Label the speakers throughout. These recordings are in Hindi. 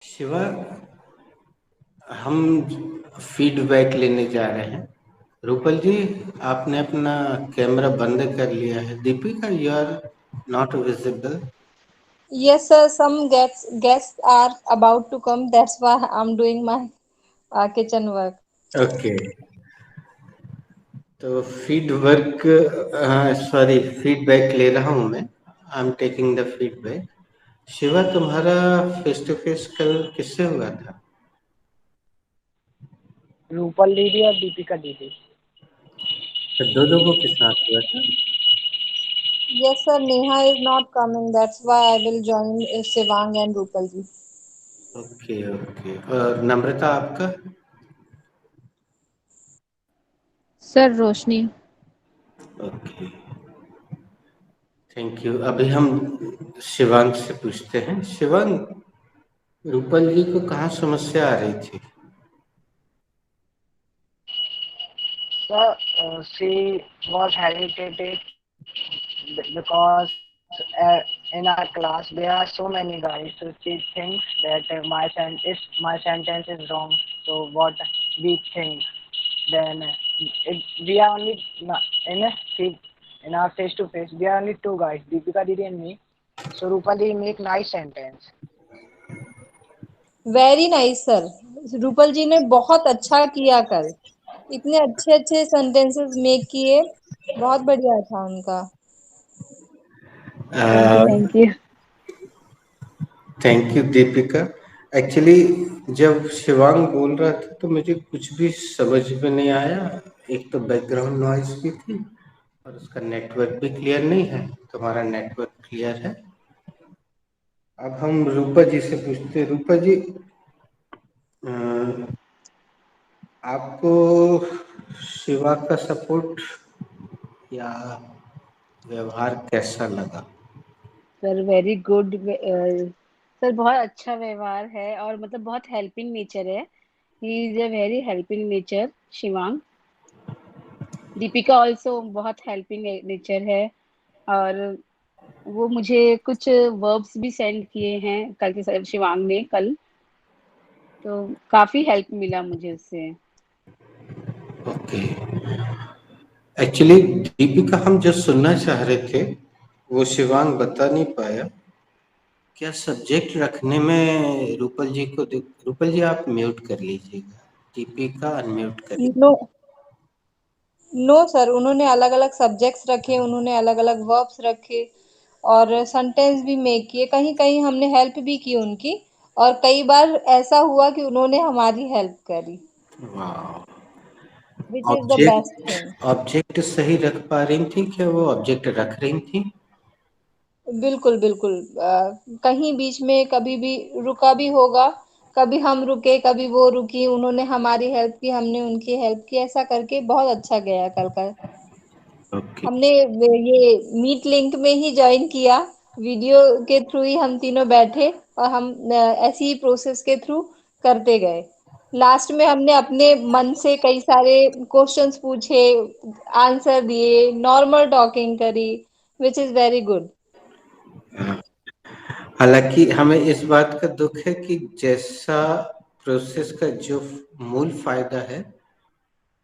Speaker 1: शिवा, हम फीडबैक लेने जा रहे हैं। रूपल जी, आपने अपना कैमरा बंद कर लिया है। Deepika, you are not visible.
Speaker 2: Yes, sir. Some guests are about to come. That's why I'm doing my kitchen work.
Speaker 1: Okay, तो फीडवर्क, सॉरी, फीडबैक ले रहा हूँ मैं। I am taking the feedback. Shiva, तुम्हारा फेस टू फेस कल किससे हुआ था?
Speaker 3: रूपल दीदी और दीपिका दीदी।
Speaker 1: तो दो लोगों के साथ हुआ था।
Speaker 2: Yes, sir. Neha is not coming. That's why I will join Shivang and Rupal ji.
Speaker 1: Okay okay, और नम्रता आपका?
Speaker 4: Sir Roshni.
Speaker 1: Okay, thank you. अभी हम शिवांग से पूछते हैं। शिवांग, रूपल जी को कहाँ समस्या आ रही थी?
Speaker 3: So she was hesitated because in our class there are so many guys, so she thinks that my sentence is wrong. So what we think, then we are only in a in our face to face. We are only two guys, Deepika Didi and me. So Rupali make nice sentence.
Speaker 2: Very nice sir. Rupal ji ने बहुत अच्छा किया कल। इतने अच्छे अच्छे सेंटेंसेस मेक किए। बहुत बढ़िया था उनका।
Speaker 3: Thank you.
Speaker 1: Thank you Deepika. Actually जब शिवांग बोल रहा था तो मुझे कुछ भी समझ में नहीं आया। एक तो बैकग्राउंड नॉइज भी थी और उसका नेटवर्क भी क्लियर नहीं है। तुम्हारा नेटवर्क क्लियर है। अब हम रूपा जी से पूछते हैं। रूपा जी, अ, आपको शिवा का सपोर्ट या व्यवहार कैसा लगा?
Speaker 4: Sir very good. सर बहुत अच्छा व्यवहार है और मतलब बहुत हेल्पिंग नेचर है। He is a very helping nature Shivang. Deepika also बहुत हेल्पिंग नेचर है। और वो मुझे कुछ वर्ब्स भी सेंड किए हैं कल के शिवांग ने कल। तो काफी हेल्प मिला मुझे उससे।
Speaker 1: ओके, एक्चुअली दीपिका, हम जो सुनना चाह रहे थे वो शिवांग बता नहीं पाया। क्या सब्जेक्ट रखने में रूपल जी आप म्यूट कर लीजिएगा। दीपिका अनम्यूट करिए।
Speaker 2: नो, नो सर, उन्होंने अलग अलग सब्जेक्ट्स रखे, उन्होंने अलग अलग वर्ब्स रखे और सेंटेंस भी मेक किए। कहीं कहीं हमने हेल्प भी की उनकी, और कई बार ऐसा हुआ कि उन्होंने हमारी हेल्प करी,
Speaker 1: वाह,
Speaker 2: which is the best thing.
Speaker 1: Object object सही रख पा रही थी? क्या वो ऑब्जेक्ट रख रही थी?
Speaker 2: बिल्कुल बिल्कुल। कहीं बीच में कभी भी रुका भी होगा, कभी हम रुके कभी वो रुकी, उन्होंने हमारी हेल्प की, हमने उनकी हेल्प की, ऐसा करके बहुत अच्छा गया कल का।
Speaker 1: ओके।
Speaker 2: हमने ये मीट लिंक में ही ज्वाइन किया, वीडियो के थ्रू ही हम तीनों बैठे और हम ऐसी ही प्रोसेस के थ्रू करते गए। लास्ट में हमने अपने मन से कई सारे क्वेश्चंस पूछे, आंसर दिए, नॉर्मल टॉकिंग करी, विच इज वेरी गुड।
Speaker 1: हालांकि हमें इस बात का दुख है कि जैसा प्रोसेस का जो मूल फायदा है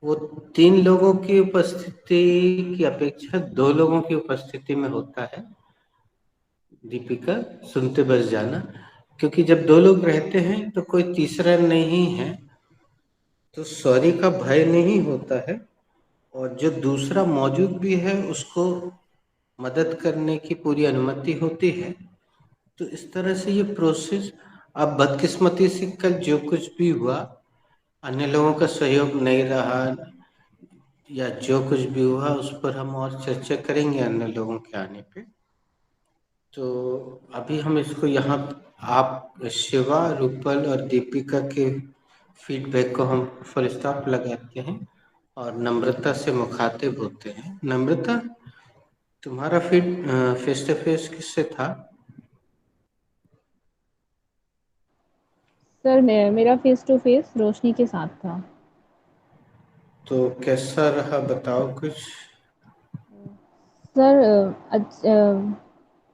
Speaker 1: वो तीन लोगों की उपस्थिति की अपेक्षा दो लोगों की उपस्थिति में होता है। दीपिका, सुनते बस जाना। क्योंकि जब दो लोग रहते हैं तो कोई तीसरा नहीं है, तो सॉरी का भय नहीं होता है। और जो दूसरा मौजूद भी है उसको मदद करने की पूरी अनुमति होती है। तो इस तरह से ये प्रोसेस, अब बदकिस्मती से कल जो कुछ भी हुआ, अन्य लोगों का सहयोग नहीं रहा या जो कुछ भी हुआ उस पर हम और चर्चा करेंगे अन्य लोगों के आने पे। तो अभी हम इसको यहाँ, आप शिवा, रूपल और दीपिका के फीडबैक को हम फुल स्टॉप लगाते हैं और नम्रता से मुखातिब होते हैं। नम्रता, तुम्हारा फेस टू फेस किससे था?
Speaker 4: सर मेरा फेस टू फेस रोशनी के साथ था।
Speaker 1: तो कैसा रहा, बताओ कुछ।
Speaker 4: सर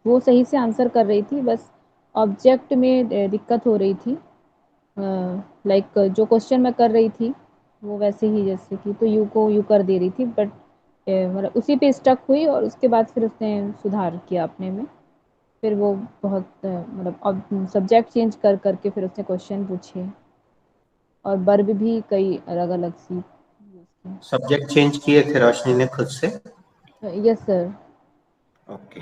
Speaker 4: वो सही से आंसर कर रही थी, बस ऑब्जेक्ट में दिक्कत हो रही थी।
Speaker 5: लाइक जो क्वेश्चन मैं कर रही थी वो वैसे ही, जैसे कि तो यू को यू कर दे रही थी, बट मतलब उसी पे स्टक हुई और उसके बाद फिर उसने सुधार किया अपने में। फिर वो बहुत मतलब अब सब्जेक्ट चेंज कर करके फिर उसने क्वेश्चन पूछे और वर्ब भी कई अलग-अलग सी यूज़ किए।
Speaker 1: सब्जेक्ट चेंज किए थे रोशनी ने खुद से?
Speaker 5: Yes sir.
Speaker 1: ओके।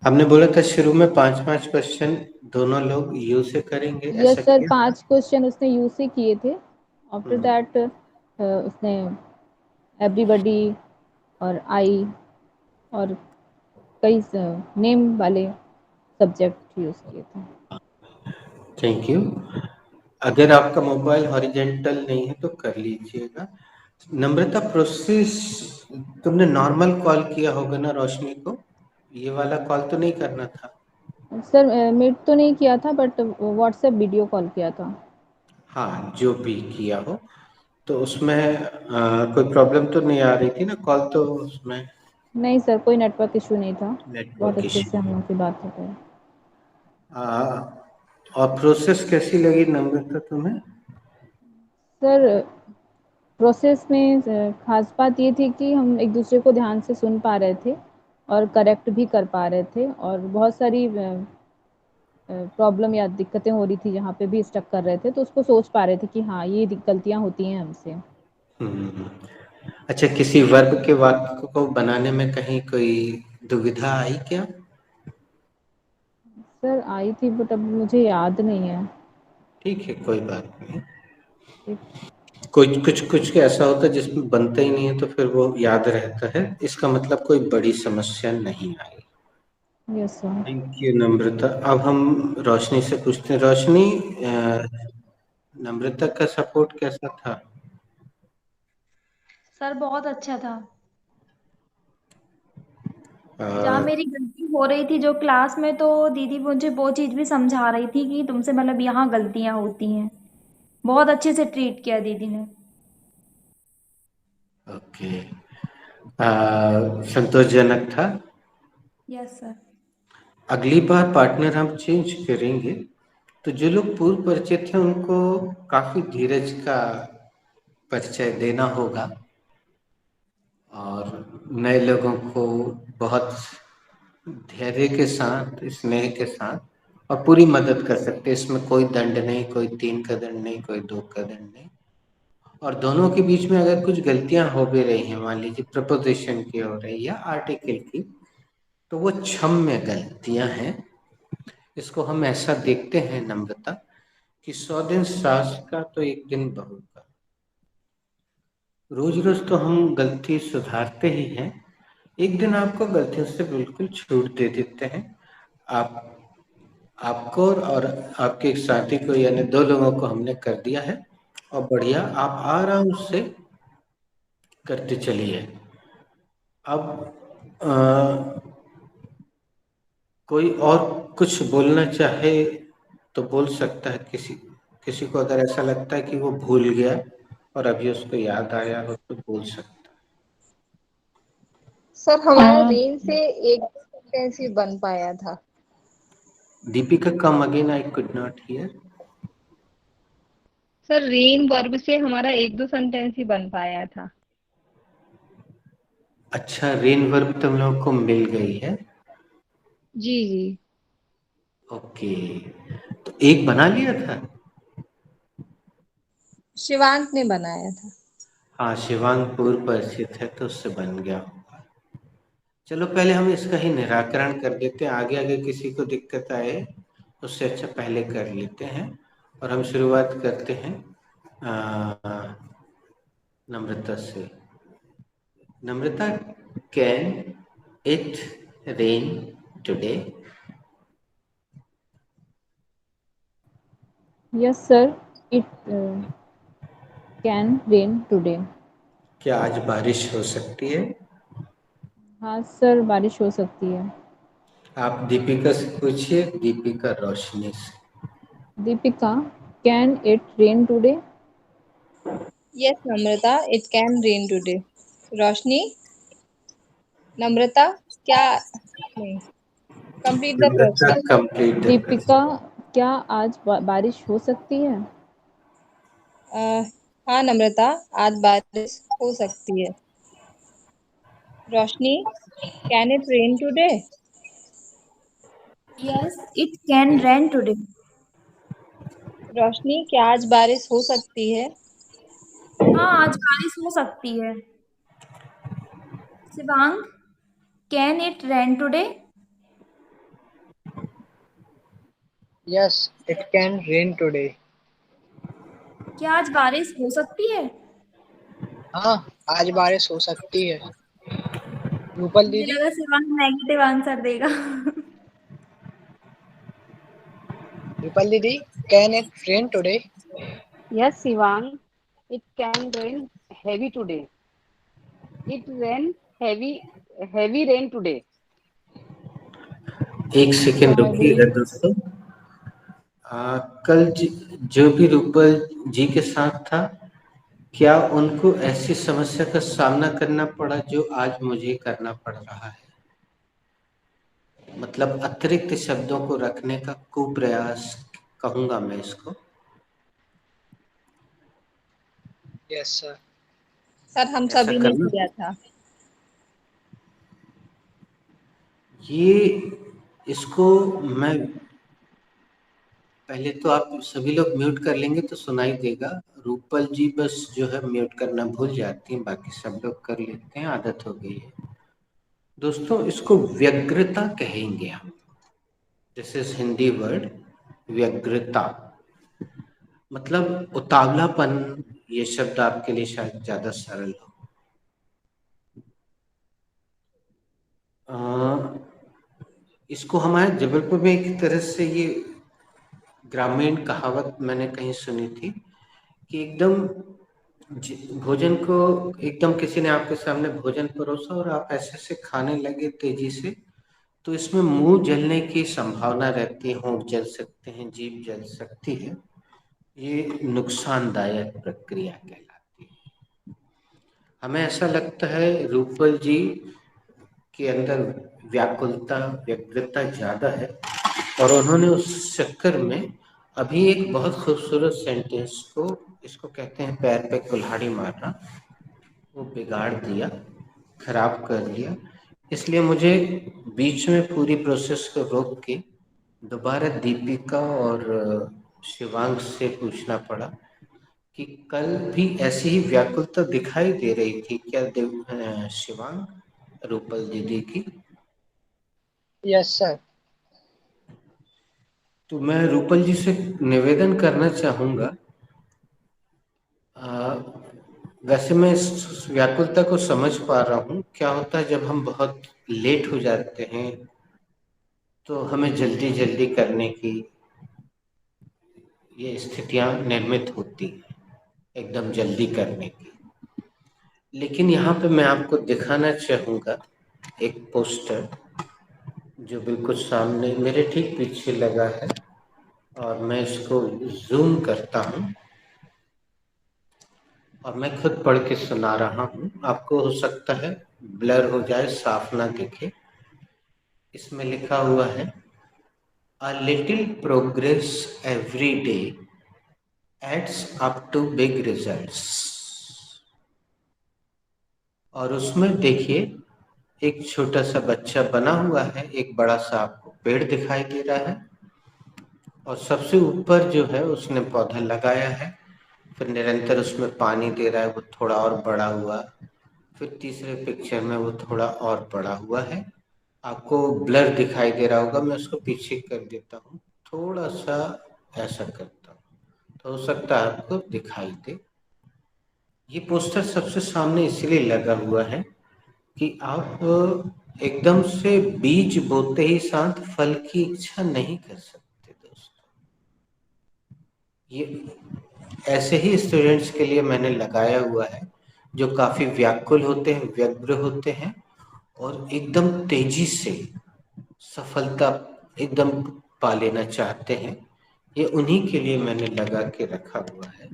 Speaker 1: हमने बोला था शुरू में 5-5 क्वेश्चन दोनों लोग यू से करेंगे, ऐसा
Speaker 5: यस सर,
Speaker 1: किया?
Speaker 5: 5 क्वेश्चन उसने यू से किए थे। आफ्टर
Speaker 1: हम्म,
Speaker 5: दैट उसने एवरीबॉडी और आई और कई नेम वाले सब्जेक्ट यूज़ किए थे।
Speaker 1: Thank you. अगर आपका मोबाइल हॉरिजेंटल नहीं है तो कर लीजिएगा। नम्रता, प्रोसेस तुमने नॉर्मल कॉल किया होगा ना रोशनी को? ये वाला कॉल तो नहीं करना था?
Speaker 5: सर मीट तो नहीं किया था, बट व्हाट्सएप वीडियो कॉल किया था।
Speaker 1: हाँ, जो भी किया हो तो उसमें कोई प्रॉब्लम तो नहीं आ रही थी ना? कॉल तो उसमें
Speaker 5: नहीं सर, कोई नेटवर्क इशू नहीं था। बहुत
Speaker 1: नेटवर्क
Speaker 5: अच्छे से हम
Speaker 1: इश्यू।
Speaker 5: लोग की बात हो गई।
Speaker 1: और प्रोसेस कैसी लगी नम्रता तुम्हें?
Speaker 5: सर प्रोसेस में खास बात ये थी कि हम एक दूसरे को ध्यान से सुन पा रहे थे और करेक्ट भी कर पा रहे थे, और बहुत सारी प्रॉब्लम या दिक्कतें हो रही थी जहाँ पे भी स्टक कर रहे थे, तो उसको सोच पा रहे थे कि हाँ ये गलतियाँ होती हैं हमसे।
Speaker 1: हम्म। अच्छा, किसी वर्ग के वाक्य को बनाने में कहीं कोई दुविधा आई क्या?
Speaker 5: सर आई थी, बट अब मुझे याद नहीं है।
Speaker 1: ठीक है, कोई बात नहीं।
Speaker 5: ठीक।
Speaker 1: कोई कुछ कुछ ऐसा होता है जिसमें बनता ही नहीं है तो फिर वो याद रहता है, इसका मतलब कोई बड़ी समस्या नहीं आई।
Speaker 5: Yes sir.
Speaker 1: Thank you Namrata. अब हम रोशनी से पूछते हैं। रोशनी, नम्रता का सपोर्ट कैसा था?
Speaker 6: सर बहुत अच्छा था।
Speaker 1: अ,
Speaker 6: जहाँ मेरी गलती हो रही थी जो क्लास में, तो दीदी मुझे वो चीज़ भी समझा रही थी कि तुमसे मतलब यहाँ गलतियाँ होती हैं। बहुत अच्छे से ट्रीट किया दीदी ने।
Speaker 1: ओके। संतोषजनक था।
Speaker 6: Yes sir.
Speaker 1: अगली बार पार्टनर हम चेंज करेंगे तो जो लोग पूर्व परिचित हैं उनको काफी धीरज का परिचय देना होगा और नए लोगों को बहुत धैर्य के साथ, स्नेह के साथ और पूरी मदद कर सकते हैं। इसमें कोई दंड नहीं, कोई 3 का दंड नहीं, कोई 2 का दंड नहीं। और दोनों के बीच में अगर कुछ गलतियां हो भी रही हैं, मान लीजिए प्रपोजिशन की हो रही या आर्टिकल की, तो वो क्षम्य गलतियां हैं। इसको हम ऐसा देखते हैं नम्रता कि 100 दिन सास का तो 1 दिन बहू का। रोज रोज तो हम गलती सुधारते ही हैं, एक दिन आपको गलतियों से बिल्कुल छूट दे देते हैं। आप आपको और आपके साथी को, यानी 2 लोगों को हमने कर दिया है और बढ़िया आप आराम से करते चलिए। अब अ, कोई और कुछ बोलना चाहे तो बोल सकता है। किसी किसी को अगर ऐसा लगता है कि वो भूल गया और अभी उसको याद आया हो तो बोल सकता
Speaker 2: सर हमारा रेन से एक सेंटेंस ही बन पाया था।
Speaker 1: है। Deepika, come again, I could not here.
Speaker 2: Sir rain verb से हमारा एक दो सेंटेंस ही बन पाया था।
Speaker 1: अच्छा, रेन वर्ब तुम लोगों को मिल गई है?
Speaker 2: जी जी।
Speaker 1: ओके, तो एक बना लिया था।
Speaker 2: शिवांक ने बनाया था।
Speaker 1: हाँ, शिवांग पूर्व परिचित है तो उससे बन गया होगा। चलो पहले हम इसका ही निराकरण कर देते हैं, आगे आगे किसी को दिक्कत आए उससे अच्छा पहले कर लेते हैं। और हम शुरुआत करते हैं नम्रता से। Namrata, can it rain today?
Speaker 5: Yes sir, it can rain today.
Speaker 1: क्या आज बारिश हो सकती है?
Speaker 5: हाँ सर, बारिश हो सकती है।
Speaker 1: आप दीपिका से पूछिए, दीपिका रोशनी से।
Speaker 5: Deepika, can it rain today?
Speaker 2: Yes Namrata, it can rain today. Roshni, Namrata, क्या नहीं, complete the
Speaker 1: Namrata,
Speaker 2: process.
Speaker 1: Complete the
Speaker 5: Deepika, क्या आज बारिश हो सकती है?
Speaker 2: हाँ नम्रता, आज बारिश हो सकती है। Roshni, can it rain today?
Speaker 6: Yes, it can rain today.
Speaker 2: Roshni, क्या आज बारिश हो सकती है?
Speaker 6: हाँ, आज बारिश हो सकती है। Shivang, can it rain today?
Speaker 3: Yes, it can rain today.
Speaker 6: क्या आज बारिश हो सकती है?
Speaker 3: हाँ, आज बारिश हो सकती है। रूपल
Speaker 6: मुझे
Speaker 3: दीदी,
Speaker 6: लगा शिवांग नेगेटिव आंसर देगा।
Speaker 3: रूपल दीदी, can it rain today?
Speaker 4: Yes, Sivang, it can rain heavy today. It rain heavy rain today.
Speaker 1: एक सेकेंड
Speaker 5: I
Speaker 1: रुकिएगा
Speaker 5: believe
Speaker 1: दोस्तों। कल जो भी रूपल जी के साथ था, क्या उनको ऐसी समस्या का सामना करना पड़ा जो आज मुझे करना पड़ रहा है? मतलब अतिरिक्त शब्दों को रखने का कुप्रयास कहूंगा मैं इसको।
Speaker 3: Yes, sir.
Speaker 2: सर, हम
Speaker 1: ऐसा
Speaker 2: सभी ने
Speaker 1: करना,
Speaker 2: किया था।
Speaker 1: ये इसको मैं पहले तो आप सभी लोग म्यूट कर लेंगे तो सुनाई देगा। रूपल जी बस जो है म्यूट करना भूल जाती हैं, बाकी सब लोग कर लेते हैं, आदत हो गई है। दोस्तों, इसको व्यग्रता कहेंगे हम। दिस इज हिंदी वर्ड, व्यग्रता। मतलब उतावलापन। ये शब्द आपके लिए शायद ज्यादा सरल हो। इसको हमारे जबलपुर में एक तरह से ये ग्रामीण कहावत मैंने कहीं सुनी थी कि एकदम भोजन को, एकदम किसी ने आपके सामने भोजन परोसा और आप ऐसे से खाने लगे तेजी से, तो इसमें मुंह जलने की संभावना रहती है, होंठ जल सकते हैं, जीभ जल सकती है। ये नुकसानदायक प्रक्रिया कहलाती है। हमें ऐसा लगता है रूपल जी के अंदर व्याकुलता, व्यग्रता ज्यादा है, और उन्होंने उस चक्कर में अभी एक बहुत खूबसूरत सेंटेंस को, इसको कहते हैं पैर पे कुल्हाड़ी मारना, वो बिगाड़ दिया, खराब कर दिया। इसलिए मुझे बीच में पूरी प्रोसेस को रोक के दोबारा दीपिका और शिवांग से पूछना पड़ा कि कल भी ऐसी ही व्याकुलता दिखाई दे रही थी क्या शिवांग, रूपल दीदी की?
Speaker 3: Yes, sir.
Speaker 1: तो मैं रूपल जी से निवेदन करना चाहूंगा, वैसे मैं इस व्याकुलता को समझ पा रहा हूँ। क्या होता है जब हम बहुत लेट हो जाते हैं तो हमें जल्दी जल्दी करने की ये स्थितियां निर्मित होती हैं, एकदम जल्दी करने की। लेकिन यहाँ पे मैं आपको दिखाना चाहूँगा एक पोस्टर जो बिल्कुल सामने मेरे ठीक पीछे लगा है, और मैं इसको जूम करता हूँ और मैं खुद पढ़ के सुना रहा हूँ। आपको हो सकता है ब्लर हो जाए, साफ ना दिखे। इसमें लिखा हुआ है, A little progress every day adds up to big results। और उसमें देखिए एक छोटा सा बच्चा बना हुआ है, एक बड़ा सा आपको पेड़ दिखाई दे रहा है, और सबसे ऊपर जो है उसने पौधा लगाया है, फिर निरंतर उसमें पानी दे रहा है, वो थोड़ा और बड़ा हुआ, फिर तीसरे पिक्चर में वो थोड़ा और बड़ा हुआ है। आपको ब्लर दिखाई दे रहा होगा, मैं उसको पीछे कर देता हूँ, थोड़ा सा ऐसा करता हूँ तो हो सकता है आपको दिखाई दे। ये पोस्टर सबसे सामने इसलिए लगा हुआ है कि आप एकदम से बीज बोते ही साथ फल की इच्छा नहीं कर सकते दोस्तों। ये ऐसे ही स्टूडेंट्स के लिए मैंने लगाया हुआ है जो काफी व्याकुल होते हैं, व्यग्र होते हैं, और एकदम तेजी से सफलता एकदम पा लेना चाहते हैं। ये उन्हीं के लिए मैंने लगा के रखा हुआ है।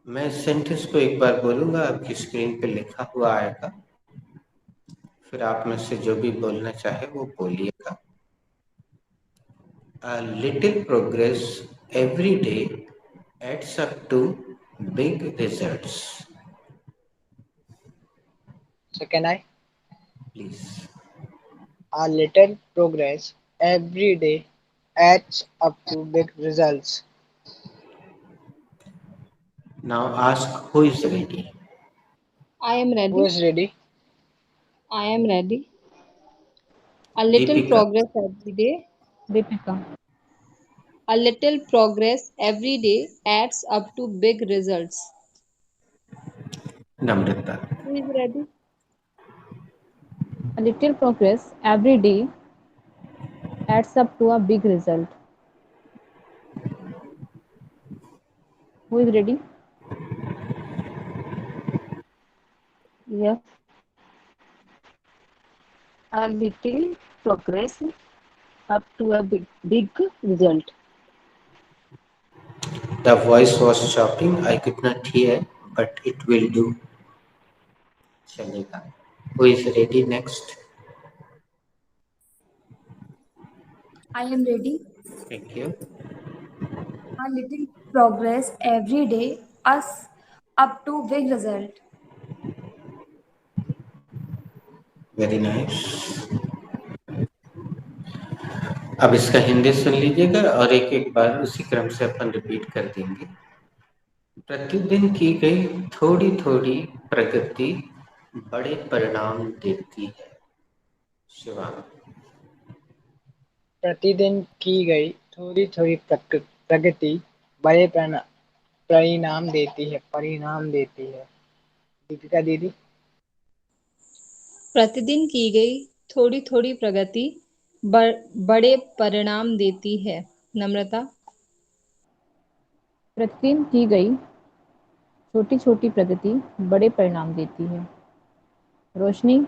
Speaker 1: मैं सेंटेंस को एक बार बोलूंगा, आपकी स्क्रीन पे लिखा हुआ आएगा, फिर आप में से जो भी बोलना चाहे वो बोलिएगा। A little progress every day adds up to big results.
Speaker 3: So can I?
Speaker 1: Please.
Speaker 3: A little progress every day adds up to big results.
Speaker 1: Now ask who is ready.
Speaker 4: I am
Speaker 3: Who
Speaker 4: ready.
Speaker 3: is ready?
Speaker 4: I am ready. A little
Speaker 1: Deepika.
Speaker 4: progress every day.
Speaker 5: Deepika.
Speaker 4: A little progress every day adds up to big results.
Speaker 1: Namrata.
Speaker 4: Who is ready?
Speaker 5: A little progress every day adds up to a big result. Who is ready?
Speaker 4: Yes. A little progress up to a big result.
Speaker 1: The voice was chopping. I could not hear, but it will do. चलेगा. Who is ready next?
Speaker 6: I am ready.
Speaker 1: Thank you.
Speaker 6: A little progress every day, us up to big result.
Speaker 1: Very nice. अब इसका हिंदी सुन लीजिएगा और एक एक बार उसी क्रम से अपन रिपीट कर देंगे. प्रतिदिन की गई थोड़ी थोड़ी प्रगति बड़े परिणाम देती है. शिवांग.
Speaker 3: प्रतिदिन की गई थोड़ी थोड़ी प्रगति बड़े परिणाम देती है. परिणाम देती है. दीपिका दीदी.
Speaker 2: प्रतिदिन की गई थोड़ी थोड़ी प्रगति बड़े परिणाम देती है. नम्रता.
Speaker 5: प्रतिदिन की गई छोटी छोटी प्रगति बड़े परिणाम देती है. रोशनी.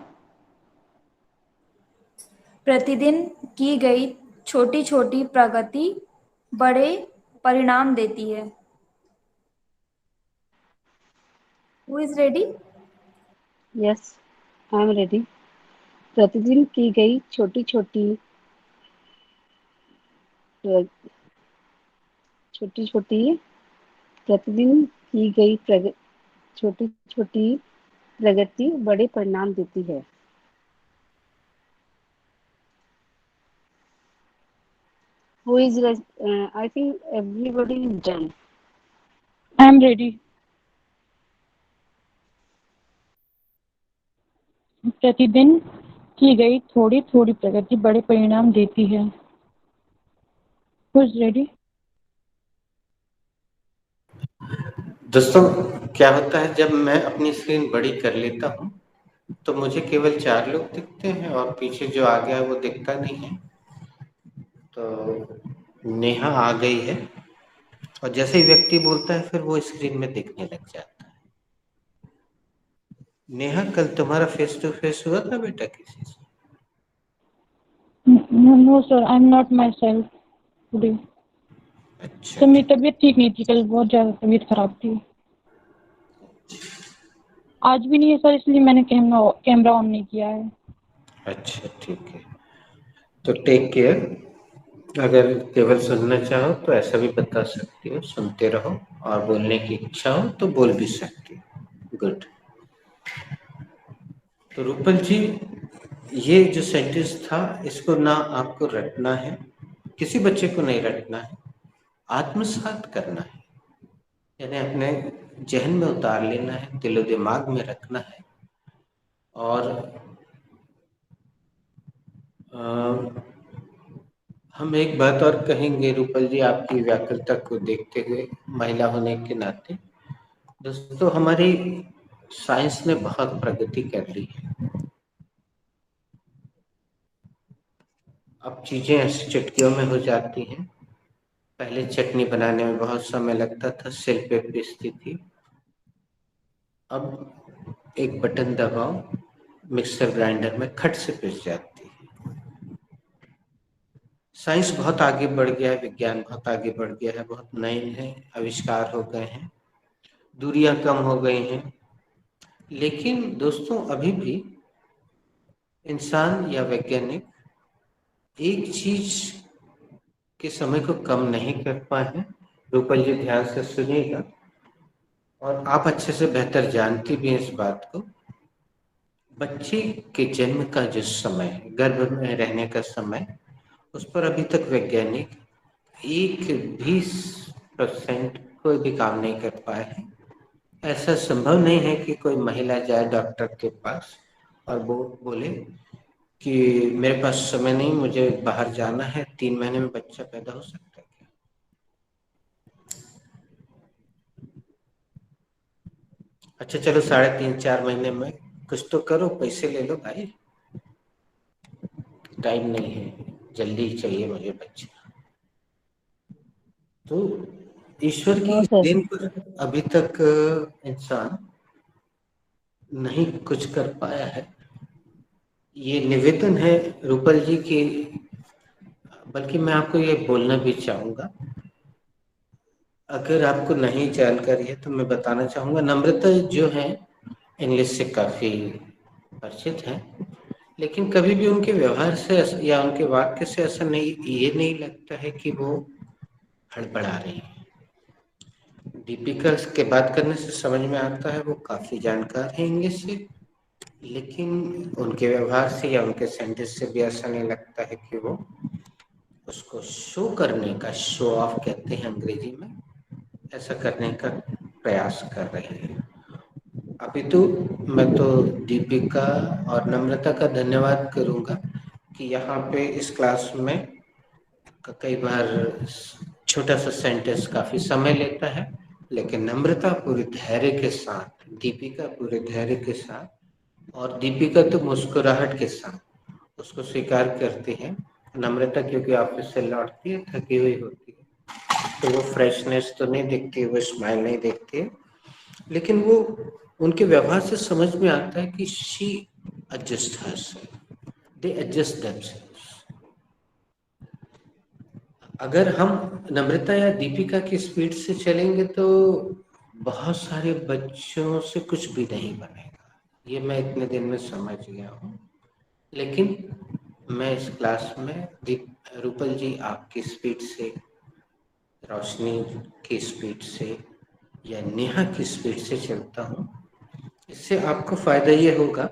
Speaker 6: प्रतिदिन की गई छोटी छोटी प्रगति बड़े परिणाम देती है. Who is ready?
Speaker 4: Yes, I am ready. प्रतिदिन की गई छोटी छोटी प्रतिदिन की गई छोटी छोटी प्रगति बड़े परिणाम देती है. Who is I think everybody is done.
Speaker 7: I am ready. प्रतिदिन की गई थोड़ी थोड़ी प्रगति बड़े परिणाम देती है. Who is ready?
Speaker 1: दोस्तों क्या होता है जब मैं अपनी स्क्रीन बड़ी कर लेता हूँ तो मुझे केवल 4 लोग दिखते हैं और पीछे जो आ गया है वो दिखता नहीं है. तो नेहा आ गई है और जैसे ही व्यक्ति बोलता है फिर वो स्क्रीन में दिखने लग जाता है. नेहा कल तुम्हारा फेस टू फेस हुआ था बेटा किसी से?
Speaker 7: No sir, I am not myself today.
Speaker 1: अच्छा
Speaker 7: तो मेरी तबीयत ठीक नहीं थी कल. बहुत ज्यादा तबीयत खराब थी. आज भी नहीं है सर, इसलिए मैंने कैमरा ऑन नहीं किया है.
Speaker 1: अच्छा ठीक है. तो टेक केयर. अगर केवल सुनना चाहो तो ऐसा भी बता सकती हो, सुनते रहो और बोलने की इच्छा हो तो बोल भी सकती हो. गुड. तो रूपल जी ये जो सेंटेंस था इसको ना आपको रटना है, किसी बच्चे को नहीं रटना है, आत्मसात करना है. यानी अपने जहन में उतार लेना है, दिलो दिमाग में रखना है. और हम एक बात और कहेंगे रूपल जी आपकी व्याकुलता को देखते हुए महिला होने के नाते. दोस्तों हमारी साइंस ने बहुत प्रगति कर ली है. अब चीजें ऐसी चुटकियों में हो जाती हैं. पहले चटनी बनाने में बहुत समय लगता था, सिल पे पीसती थी. अब एक बटन दबाओ, मिक्सर ग्राइंडर में खट से पिस जाती है. साइंस बहुत आगे बढ़ गया है, विज्ञान बहुत आगे बढ़ गया है, बहुत नए नए आविष्कार हो गए हैं, दूरियां कम हो गई हैं. लेकिन दोस्तों अभी भी इंसान या वैज्ञानिक एक चीज कि समय को कम नहीं कर पाए हैं। रूपल जी ध्यान से सुनिएगा, और आप अच्छे से बेहतर जानती भी हैं इस बात को। बच्चे के जन्म का जो समय, गर्भ में रहने का समय, उस पर अभी तक वैज्ञानिक 1% कोई भी काम नहीं कर पाए हैं। ऐसा संभव नहीं है कि कोई महिला जाए डॉक्टर के पास और वो बोले कि मेरे पास समय नहीं, मुझे बाहर जाना है, 3 महीने में बच्चा पैदा हो सकता है क्या? अच्छा चलो 3.5-4 महीने में कुछ तो करो, पैसे ले लो भाई, टाइम नहीं है, जल्दी चाहिए मुझे बच्चा। तो ईश्वर की
Speaker 4: नो
Speaker 1: इस
Speaker 4: सर।
Speaker 1: देन पर अभी तक इंसान नहीं कुछ कर पाया है। ये निवेदन है रूपल जी की, बल्कि मैं आपको ये बोलना भी चाहूंगा, अगर आपको नहीं जानकारी है तो मैं बताना चाहूंगा। नम्रता जो है इंग्लिश से काफी परिचित है, लेकिन कभी भी उनके व्यवहार से या उनके वाक्य से ऐसा नहीं, ये नहीं लगता है कि वो हड़बड़ा रही है। दीपिका के बात करने से समझ में आता है वो काफी जानकार है इंग्लिश से, लेकिन उनके व्यवहार से या उनके सेंटेंस से भी ऐसा नहीं लगता है कि वो उसको शो करने का, शो ऑफ कहते हैं अंग्रेजी में, ऐसा करने का प्रयास कर रही है। अभी तो मैं तो दीपिका और नम्रता का धन्यवाद करूंगा कि यहाँ पे इस क्लास में कई बार छोटा सा सेंटेंस काफी समय लेता है, लेकिन नम्रता पूरे धैर्य के साथ, दीपिका पूरे धैर्य के साथ, और दीपिका तो मुस्कुराहट के साथ उसको स्वीकार करती है। नम्रता क्योंकि ऑफिस से लौटती है, थकी हुई होती है, तो वो फ्रेशनेस तो नहीं दिखती है, वो स्माइल नहीं दिखती है, लेकिन वो उनके व्यवहार से समझ में आता है कि she adjust herself, they adjust themselves. अगर हम नम्रता या दीपिका की स्पीड से चलेंगे तो बहुत सारे बच्चों से कुछ भी नहीं बनेगा, ये मैं इतने दिन में समझ गया हूँ। लेकिन मैं इस क्लास में रूपल जी आपकी स्पीड से, रोशनी की स्पीड से या नेहा की स्पीड से चलता हूँ। इससे आपको फायदा ये होगा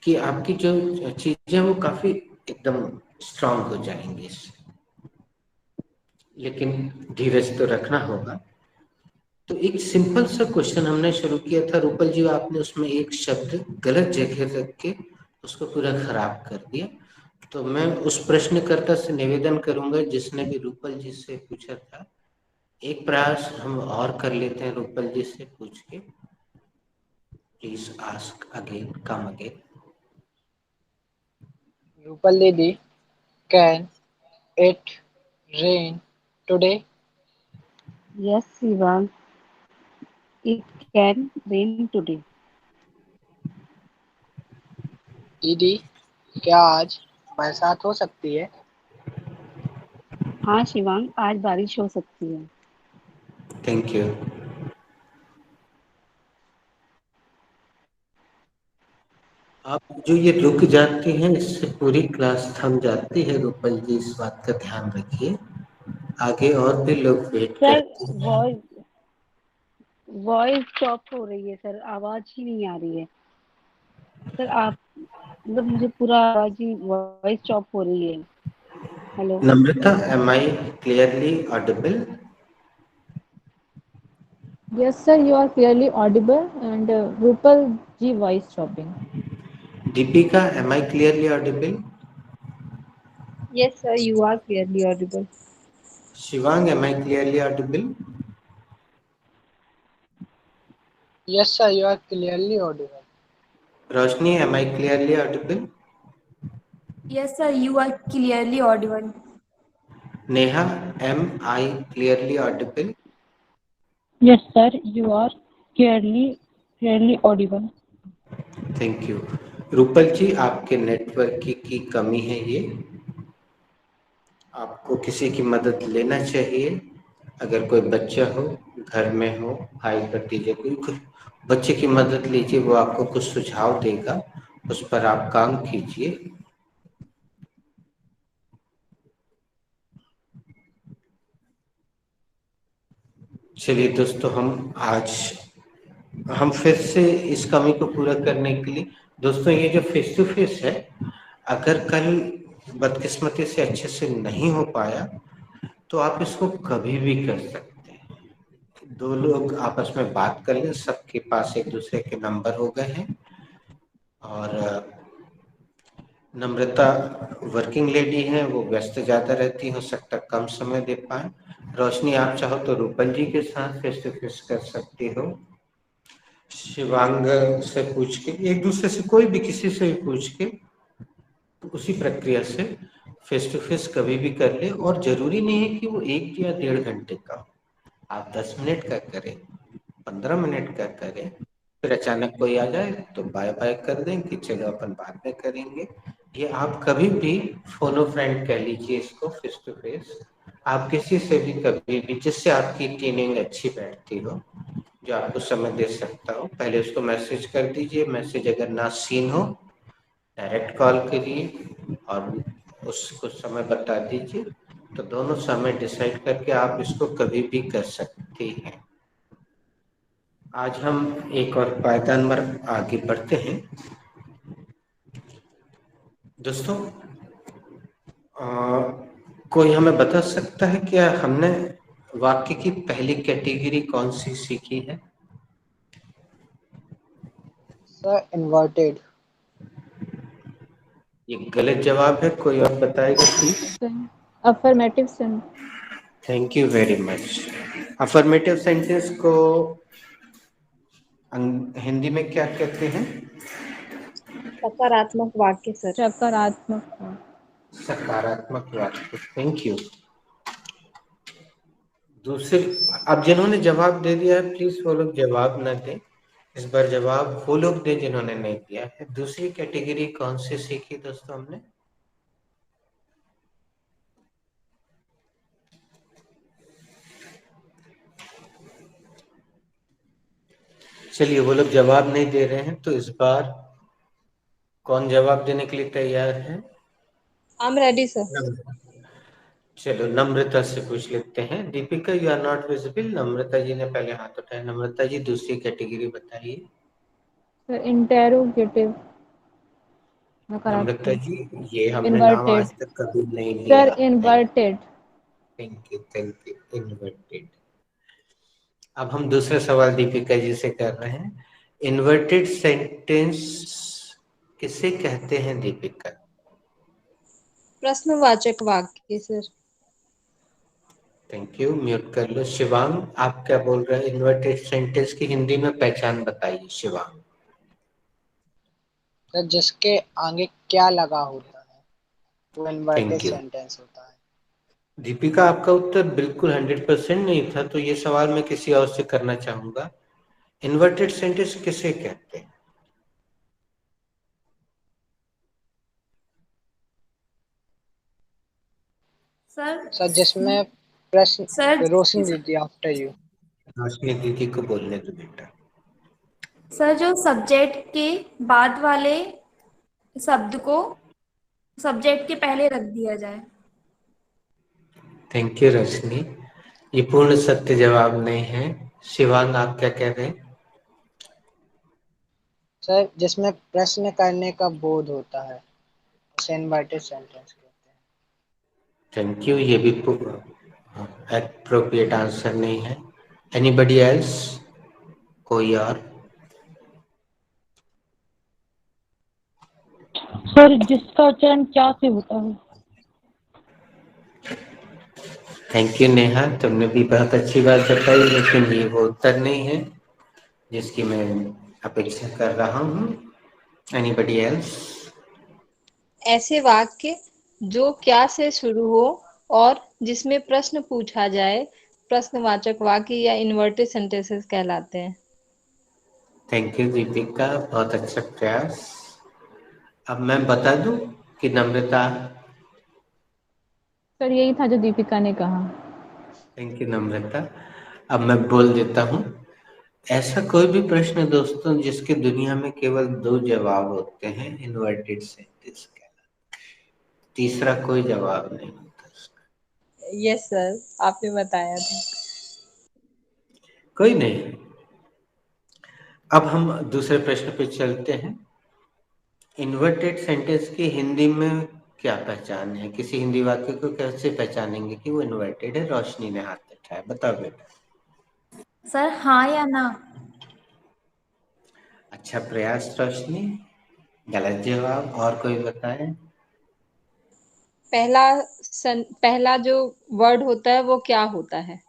Speaker 1: कि आपकी जो चीजें वो काफी एकदम स्ट्रांग हो जाएंगी इससे, लेकिन धीरज तो रखना होगा। तो एक सिंपल सा क्वेश्चन हमने शुरू किया था रूपल जी, आपने उसमें एक शब्द गलत जगह रख के उसको पूरा खराब कर दिया। तो मैं उस प्रश्नकर्ता से निवेदन करूंगा जिसने भी रूपल जी से पूछा था, एक प्रयास हम और कर लेते हैं रूपल जी से पूछ के, please ask again, come again.
Speaker 3: Rupal Didi, can it rain today?
Speaker 4: Yes, Shivam, it can rain today.
Speaker 3: दीदी, क्या आज बरसात हो सकती है?
Speaker 4: हाँ शिवांग, आज बारिश हो सकती है।
Speaker 1: Thank you. आप जो ये रुक जाते हैं इससे पूरी क्लास थम जाती है रूपल जी, इस बात का ध्यान रखिए, आगे और भी लोग वेट
Speaker 4: सर
Speaker 1: करते हैं।
Speaker 4: वॉइस वॉइस चॉप हो रही है सर, आवाज ही नहीं आ रही है। सर आप मतलब मुझे पूरा आवाज ही वॉइस चॉप हो रही है। Hello.
Speaker 1: Namrata, am I clearly audible?
Speaker 5: Yes, sir, you are clearly audible, and Rupal ji voice chopping.
Speaker 1: Deepika, am I clearly audible?
Speaker 2: Yes, sir, you are clearly audible.
Speaker 1: Shivang, am I clearly audible?
Speaker 3: Yes, sir, you are clearly audible.
Speaker 1: Roshni, am I clearly audible?
Speaker 6: Yes, sir, you are clearly audible.
Speaker 1: Neha, am I clearly audible?
Speaker 7: Yes, sir, you are clearly audible.
Speaker 1: Thank you. Rupal ji, आपके नेटवर्क की कमी है ये, आपको किसी की मदद लेना चाहिए। अगर कोई बच्चा हो, घर में हो, भाई भतीजे, कोई बच्चे की मदद लीजिए, वो आपको कुछ सुझाव देगा, उस पर आप काम कीजिए। चलिए दोस्तों, हम फिर से इस कमी को पूरा करने के लिए, दोस्तों ये जो फेस टू फेस है, अगर कल बदकिस्मती से अच्छे से नहीं हो पाया तो आप इसको कभी भी कर सकते हैं। दो लोग आपस में बात कर लें, सबके पास एक दूसरे के नंबर हो गए हैं। और नम्रता वर्किंग लेडी है, वो व्यस्त ज़्यादा रहती है, हो सकता है कम समय दे पाए। रोशनी, आप चाहो तो रूपल जी के साथ फेस टू फेस कर सकती हो। शिवांग से पूछ के, एक दूसरे से कोई भी किसी से भी पूछ के उसी प्रक्रिया से फेस टू फेस कभी भी कर ले। और जरूरी नहीं है कि वो 1 या 1.5 घंटे का हो, आप 10 मिनट का करें, 15 मिनट का करें। फिर अचानक कोई आ जाए तो बाय बाय कर दें कि चलो अपन बाद में करेंगे। ये आप कभी भी फोनो फ्रेंड कह लीजिए इसको, फेस टू फेस आप किसी से भी कभी भी, जिससे आपकी ट्रेनिंग अच्छी बैठती हो, जो आपको समय दे सकता हो, पहले उसको मैसेज कर दीजिए। मैसेज अगर ना सीन हो, डायरेक्ट कॉल करिए और उसको समय बता दीजिए, तो दोनों समय डिसाइड करके आप इसको कभी भी कर सकते हैं। आज हम एक और पायदान पर आगे बढ़ते हैं। दोस्तों, कोई हमें बता सकता है क्या हमने वाक्य की पहली कैटेगरी कौन सी सीखी है?
Speaker 3: Sir inverted.
Speaker 1: ये गलत जवाब है, कोई और बताएगा please?
Speaker 5: Affirmative sense.
Speaker 1: Thank you very much. Affirmative sentence को हिंदी में क्या कहते हैं?
Speaker 2: सकारात्मक वाक्य सर।
Speaker 5: सकारात्मक।
Speaker 1: सकारात्मक वाक्य, थैंक यू। दूसरे, अब जिन्होंने जवाब दे दिया है प्लीज वो लोग जवाब न दें। इस बार जवाब वो लोग दें जिन्होंने नहीं दिया है। दूसरी कैटेगरी कौन सी सीखी दोस्तों हमने? चलिए, वो लोग जवाब नहीं दे रहे हैं, तो इस बार कौन जवाब देने के लिए तैयार है?
Speaker 2: I am ready sir.
Speaker 1: चलो नम्रता से पूछ लेते हैं। Deepika, you are not visible. Namrata ji ने पहले हाथ उठाया। नम्रता जी, दूसरी कैटेगरी बताइए।
Speaker 5: इंटेरोगेटिव।
Speaker 1: नम्रता
Speaker 5: नकारात्मक।
Speaker 1: जी, ये हमने नाम
Speaker 5: इन्वर्टेड।
Speaker 1: आज तक कभी नहीं
Speaker 5: सर
Speaker 1: लिया।
Speaker 5: Inverted.
Speaker 1: Thank you, thank you. Inverted. अब हम दूसरा सवाल दीपिका जी से कर रहे हैं। इन्वर्टेड सेंटेंस किसे कहते हैं दीपिका?
Speaker 2: प्रश्नवाचक वाक्य सर।
Speaker 1: थैंक यू, म्यूट कर लो। शिवांग, आप क्या बोल रहे हैं? इन्वर्टेड सेंटेंस की हिंदी में पहचान बताइए शिवांग।
Speaker 3: सर जिसके आगे क्या लगा होता है वो इन्वर्टेड
Speaker 1: थैंक यू।
Speaker 3: सेंटेंस होता है।
Speaker 1: दीपिका, आपका उत्तर बिल्कुल 100% नहीं था, तो ये सवाल मैं किसी और से करना चाहूंगा। इन्वर्टेड सेंटेंस किसे कहते हैं?
Speaker 6: सर
Speaker 3: सर जिसमें प्रश्न,
Speaker 6: सर
Speaker 3: रोशनी दीदी आफ्टर यू।
Speaker 1: रोशनी दीदी को बोलने दो बेटा।
Speaker 6: सर जो सब्जेक्ट के बाद वाले शब्द को सब्जेक्ट के पहले रख दिया जाए।
Speaker 1: थैंक यू रोशनी, ये पूर्ण सत्य जवाब नहीं है। शिवांग, आप क्या कह रहे हैं?
Speaker 3: सर जिसमें प्रश्न करने का बोध होता है उसे इन्वर्टेड सेंटेंस कहते हैं।
Speaker 1: थैंक यू, ये भी एप्रोप्रिएट आंसर नहीं है। Anybody else? कोई और?
Speaker 7: सर जिसका उच्चारण क्या से होता है।
Speaker 1: थैंक यू नेहा, तुमने भी बहुत अच्छी बात बताई, लेकिन ये वो उत्तर नहीं है जिसकी मैं अपेक्षा कर रहा हूँ। Anybody else?
Speaker 2: ऐसे वाक्य जो क्या से शुरू हो और जिसमें प्रश्न पूछा जाए प्रश्नवाचक वाक्य या इन्वर्टेड सेंटेंसेस कहलाते हैं।
Speaker 1: थैंक यू दीपिका, बहुत अच्छा प्रयास। अब मैं बता दूं कि नम्रता?
Speaker 5: सर यही था जो दीपिका ने कहा।
Speaker 1: Thank you Namrata. अब मैं बोल देता हूँ। ऐसा कोई भी प्रश्न दोस्तों जिसके दुनिया में केवल 2 जवाब होते हैं, इन्वर्टेड सेंटेंस कहलाता है। तीसरा कोई जवाब नहीं होता उसका।
Speaker 2: यस सर, आपने बताया था।
Speaker 1: कोई नहीं। अब हम दूसरे प्रश्न पे चलते हैं। इन्वर्टेड सेंटेंस की हिंदी में क्या पहचान है? किसी हिंदी वाक्य को कैसे पहचानेंगे कि वो इन्वर्टेड है? रोशनी ने हाथ उठाया, बताओ बेटा।
Speaker 6: सर हाँ या ना?
Speaker 1: अच्छा प्रयास रोशनी। गलत जवाब। और कोई बताए?
Speaker 2: पहला जो वर्ड होता है वो क्या होता है?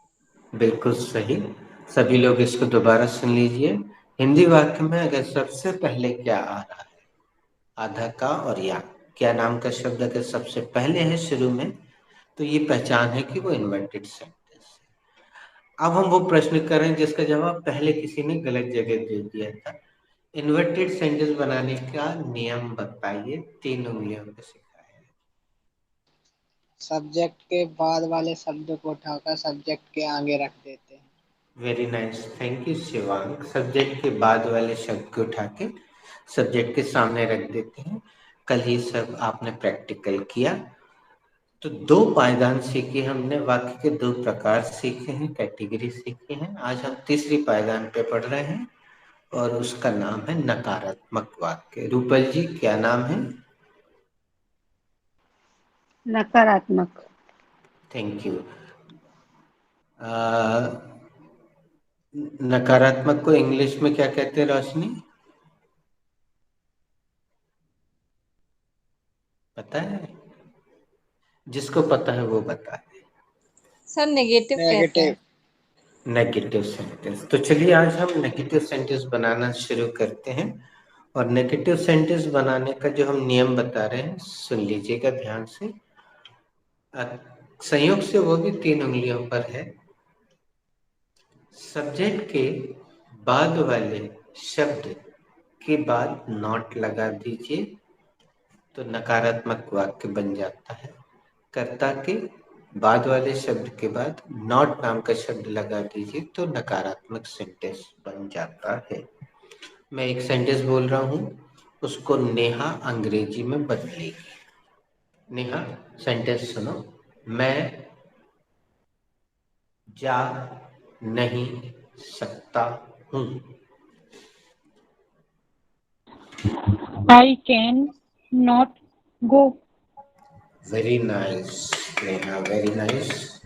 Speaker 1: बिल्कुल सही। सभी लोग इसको दोबारा सुन लीजिए। हिंदी वाक्य में अगर सबसे पहले क्या आ रहा है, आधा का और या, क्या नाम का शब्द अगर सबसे पहले है शुरू में, तो ये पहचान है कि वो इन्वर्टेड सेंटेंस है। अब हम वो प्रश्न करें जिसका जवाब पहले किसी ने गलत जगह दे दिया था। इन्वर्टेड सेंटेंस बनाने का नियम बताइए। 3 उंगलियों पे सिखाया है।
Speaker 3: सब्जेक्ट के बाद वाले शब्द को उठाकर सब्जेक्ट के आगे रख देते हैं।
Speaker 1: Very nice, thank you Shivang. Subject के बाद वाले शब्द को उठा के सब्जेक्ट के सामने रख देते हैं। कल ये सब आपने प्रैक्टिकल किया। तो 2 पायदान सीखे हमने, वाक्य के 2 प्रकार सीखे हैं, कैटेगरी सीखे हैं। आज हम तीसरी पायदान पे पढ़ रहे हैं और उसका नाम है नकारात्मक वाक्य। रूपल जी क्या नाम है?
Speaker 4: नकारात्मक।
Speaker 1: Thank you. नकारात्मक को इंग्लिश में क्या कहते हैं रोशनी? पता है? जिसको पता है वो बताए।
Speaker 2: सर नेगेटिव कहते हैं।
Speaker 1: Negative sentence. तो चलिए आज हम नेगेटिव सेंटेंस बनाना शुरू करते हैं। और नेगेटिव सेंटेंस बनाने का जो हम नियम बता रहे हैं सुन लीजिएगा ध्यान से। संयोग से वो भी 3 उंगलियों पर है। सब्जेक्ट के बाद वाले शब्द के बाद नॉट लगा दीजिए तो नकारात्मक वाक्य बन जाता है। कर्ता के बाद वाले शब्द के बाद नॉट नाम का शब्द लगा दीजिए तो नकारात्मक सेंटेंस बन जाता है। मैं एक सेंटेंस बोल रहा हूँ, उसको नेहा अंग्रेजी में बदलेगी। नेहा सेंटेंस सुनो। मैं जा नहीं सकता हूँ।
Speaker 7: I can not go.
Speaker 1: Very nice Neha, very nice.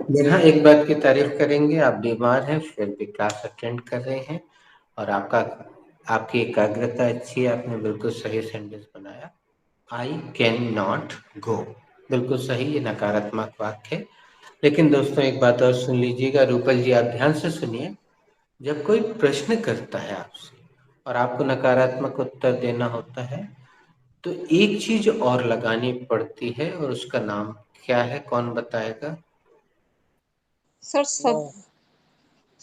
Speaker 1: Neha एक बात की तारीफ करेंगे, आप बीमार हैं फिर भी क्लास अटेंड कर रहे हैं और आपकी एकाग्रता अच्छी है। आपने बिल्कुल सही सेंटेंस बनाया। आई कैन नॉट गो, बिल्कुल सही। ये नकारात्मक वाक्य है। लेकिन दोस्तों एक बात और सुन लीजिएगा। रूपल जी आप ध्यान से सुनिए। जब कोई प्रश्न करता है आपसे और आपको नकारात्मक उत्तर देना होता है तो एक चीज और लगानी पड़ती है और उसका नाम क्या है? कौन बताएगा?
Speaker 2: सर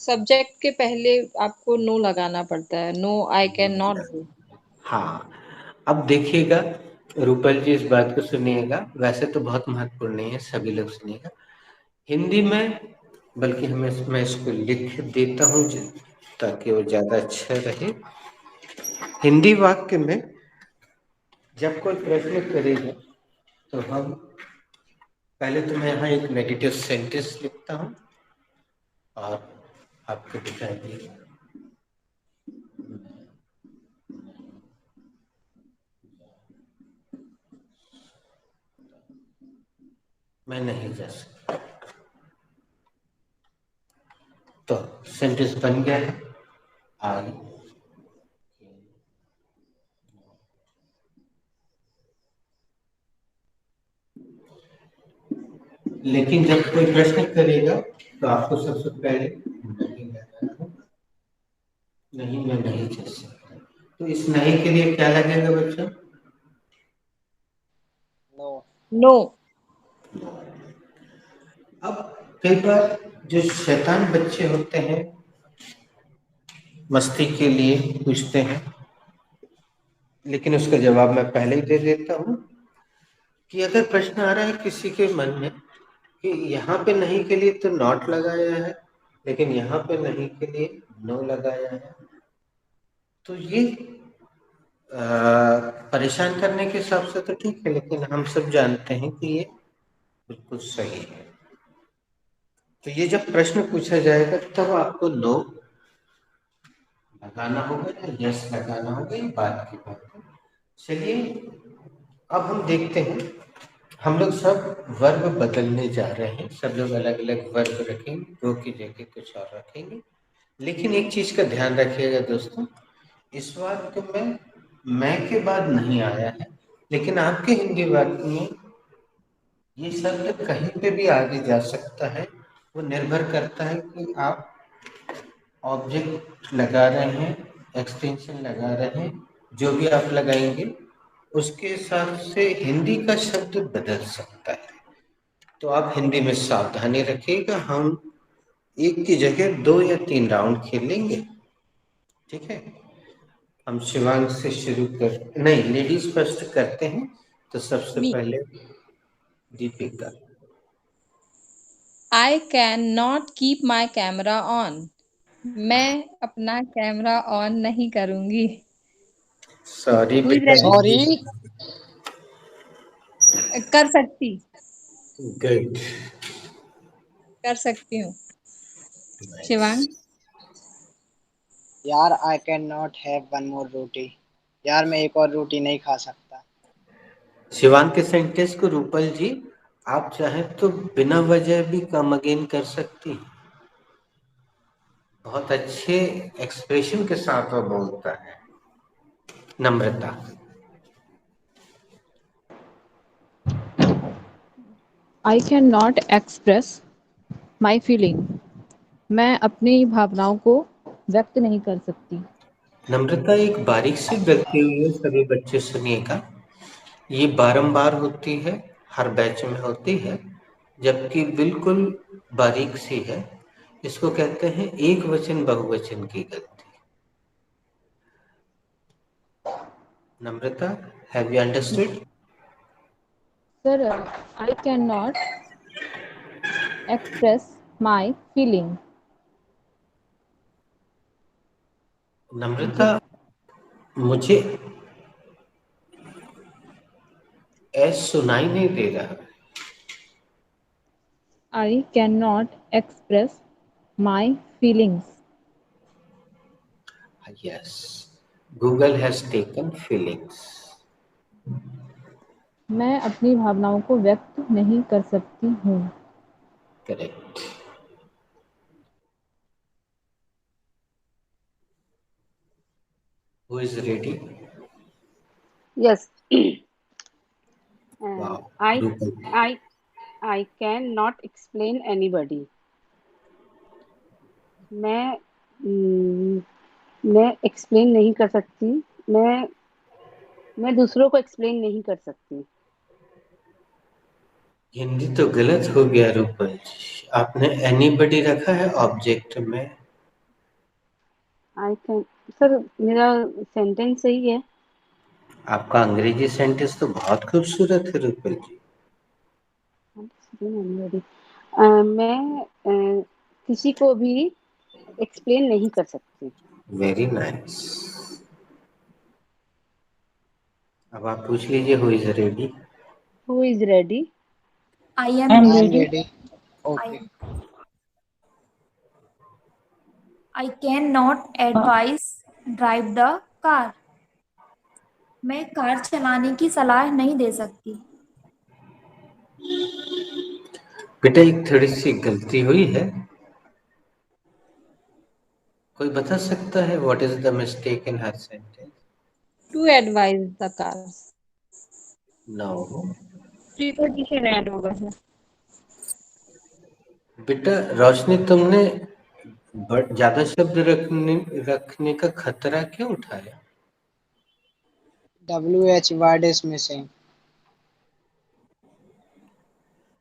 Speaker 2: सब्जेक्ट के पहले आपको नो लगाना पड़ता है। No I can not go.
Speaker 1: हाँ। अब देखिएगा रूपल जी, इस बात को सुनिएगा, वैसे तो बहुत महत्वपूर्ण नहीं है, सभी लोग सुनिएगा। हिंदी में, बल्कि मैं इसको लिख देता हूँ ताकि वो ज्यादा अच्छा रहे। हिंदी वाक्य में जब कोई प्रश्न करेगा तो हम पहले तो मैं यहाँ एक नेगेटिव सेंटेंस लिखता हूँ और आपको दिखाई देगा। मैं नहीं जा सकता। तो सेंटेंस बन गया है। आई, लेकिन जब कोई प्रश्न करेगा तो आपको सबसे पहले नहीं लगाना होगा। नहीं, मैं नहीं जा सकता। तो इस नहीं के लिए क्या लगेगा बच्चों?
Speaker 2: नो।
Speaker 1: अब कई बार जो शैतान बच्चे होते हैं मस्ती के लिए पूछते हैं, लेकिन उसका जवाब मैं पहले ही दे देता हूँ कि अगर प्रश्न आ रहा है किसी के मन में कि यहाँ पे नहीं के लिए तो नॉट लगाया है लेकिन यहाँ पे नहीं के लिए नो लगाया है, तो ये परेशान करने के हिसाब से तो ठीक है, लेकिन हम सब जानते हैं कि ये बिल्कुल सही है। तो ये जब प्रश्न पूछा जाएगा तब आपको नो लगाना होगा या यस लगाना होगा, ये बात की बात है। चलिए अब हम देखते हैं, हम लोग सब वर्ब बदलने जा रहे हैं, सब लोग अलग अलग वर्ब रखेंगे, गो की जगह कुछ और रखेंगे। लेकिन एक चीज का ध्यान रखिएगा दोस्तों, इस वाक्य में मैं के बाद नहीं आया है, लेकिन आपके हिंदी वाक्य में ये शब्द कहीं पे भी आगे जा सकता है। वो निर्भर करता है कि आप ऑब्जेक्ट लगा रहे हैं, एक्सटेंशन लगा रहे हैं, जो भी आप लगाएंगे उसके हिसाब से हिंदी का शब्द बदल सकता है। तो आप हिंदी में सावधानी रखिएगा। हम एक की जगह 2 या 3 राउंड खेलेंगे, ठीक है। हम शिवांग से शुरू कर, नहीं, लेडीज फर्स्ट करते हैं। तो सबसे
Speaker 5: मी
Speaker 1: पहले दीपिका।
Speaker 5: आई can not keep my camera on. मैं अपना कैमरा ऑन नहीं करूंगी।
Speaker 1: सॉरी
Speaker 5: Who is
Speaker 1: बेटा।
Speaker 5: ready?
Speaker 3: Sorry.
Speaker 5: कर सकती
Speaker 1: गुड।
Speaker 5: कर सकती हूँ। शिवांग।
Speaker 3: यार I can not have one more roti. यार मैं एक और रोटी नहीं खा सकता।
Speaker 1: शिवांग के सेंटेंस को रूपल जी आप चाहें तो बिना वजह भी कम अगेन कर सकती हैं। बहुत अच्छे एक्सप्रेशन के साथ वो बोलता है। Namrata.
Speaker 5: I can not express my feeling. मैं अपनी भावनाओं को व्यक्त नहीं कर सकती।
Speaker 1: नम्रता एक बारीक सी गलती हुई है, सभी बच्चे सुनिएगा। ये बारंबार होती है, हर बैच में होती है, जबकि बिल्कुल बारीक सी है। इसको कहते हैं एक वचन बहुवचन की गलती। Namrata, have you understood?
Speaker 5: Sir, I can not express my feeling.
Speaker 1: Namrata, मुझे एस सुनाई नहीं दे रहा।
Speaker 5: I can not express my feelings.
Speaker 1: Yes, Google has taken feelings.
Speaker 5: मैं अपनी भावनाओं को व्यक्त नहीं कर सकती हूँ।
Speaker 1: Correct. Who is ready?
Speaker 4: Yes.
Speaker 1: Wow,
Speaker 4: I
Speaker 1: Rupal.
Speaker 4: I I can not explain anybody. मैं मैं एक्सप्लेन नहीं कर सकती। मैं दूसरों को एक्सप्लेन नहीं कर सकती।
Speaker 1: हिंदी तो गलत हो गया रूपल जी, आपने एनीबडी रखा है ऑब्जेक्ट में।
Speaker 4: आई कैन, सर मेरा सेंटेंस सही है।
Speaker 1: आपका अंग्रेजी सेंटेंस तो बहुत खूबसूरत है रूपल जी।
Speaker 4: मैं किसी को भी एक्सप्लेन नहीं कर सकती।
Speaker 1: Very nice. अब आप पूछ लीजिए, who is ready?
Speaker 4: Who is ready?
Speaker 6: I
Speaker 7: I
Speaker 6: am
Speaker 7: am
Speaker 3: I am
Speaker 7: ready.
Speaker 3: ready.
Speaker 6: I
Speaker 3: Okay.
Speaker 6: I cannot advise drive the car. मैं कार चलाने की सलाह नहीं दे सकती।
Speaker 1: बेटा एक थोड़ी सी गलती हुई है, कोई बता सकता है what is the mistake in her sentence?
Speaker 5: To advise the car.
Speaker 1: No
Speaker 5: preposition add होगा सर।
Speaker 1: बेटा, रोशनी तुमने ज्यादा शब्द रखने का खतरा क्यों उठाया?
Speaker 3: WH word is missing.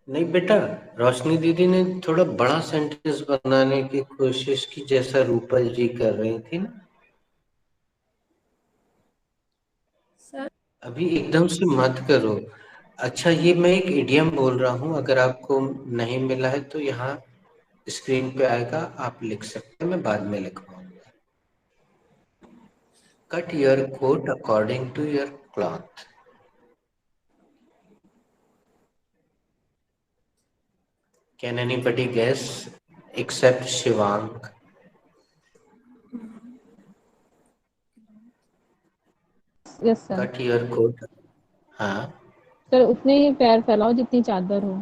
Speaker 1: नहीं बेटा, रोशनी दीदी ने थोड़ा बड़ा सेंटेंस बनाने की कोशिश की, जैसा रूपल जी कर रही थी ना।
Speaker 6: सर
Speaker 1: अभी एकदम से मत करो। अच्छा, ये मैं एक इडियम बोल रहा हूँ, अगर आपको नहीं मिला है तो यहाँ स्क्रीन पे आएगा, आप लिख सकते हैं, मैं बाद में लिखवाऊंगा। Cut your coat according to your cloth. Can anybody guess except Shivang?
Speaker 5: Yes sir.
Speaker 1: Cut your coat. हाँ,
Speaker 5: सर उतने ही पैर फैलाओ जितनी चादर हो।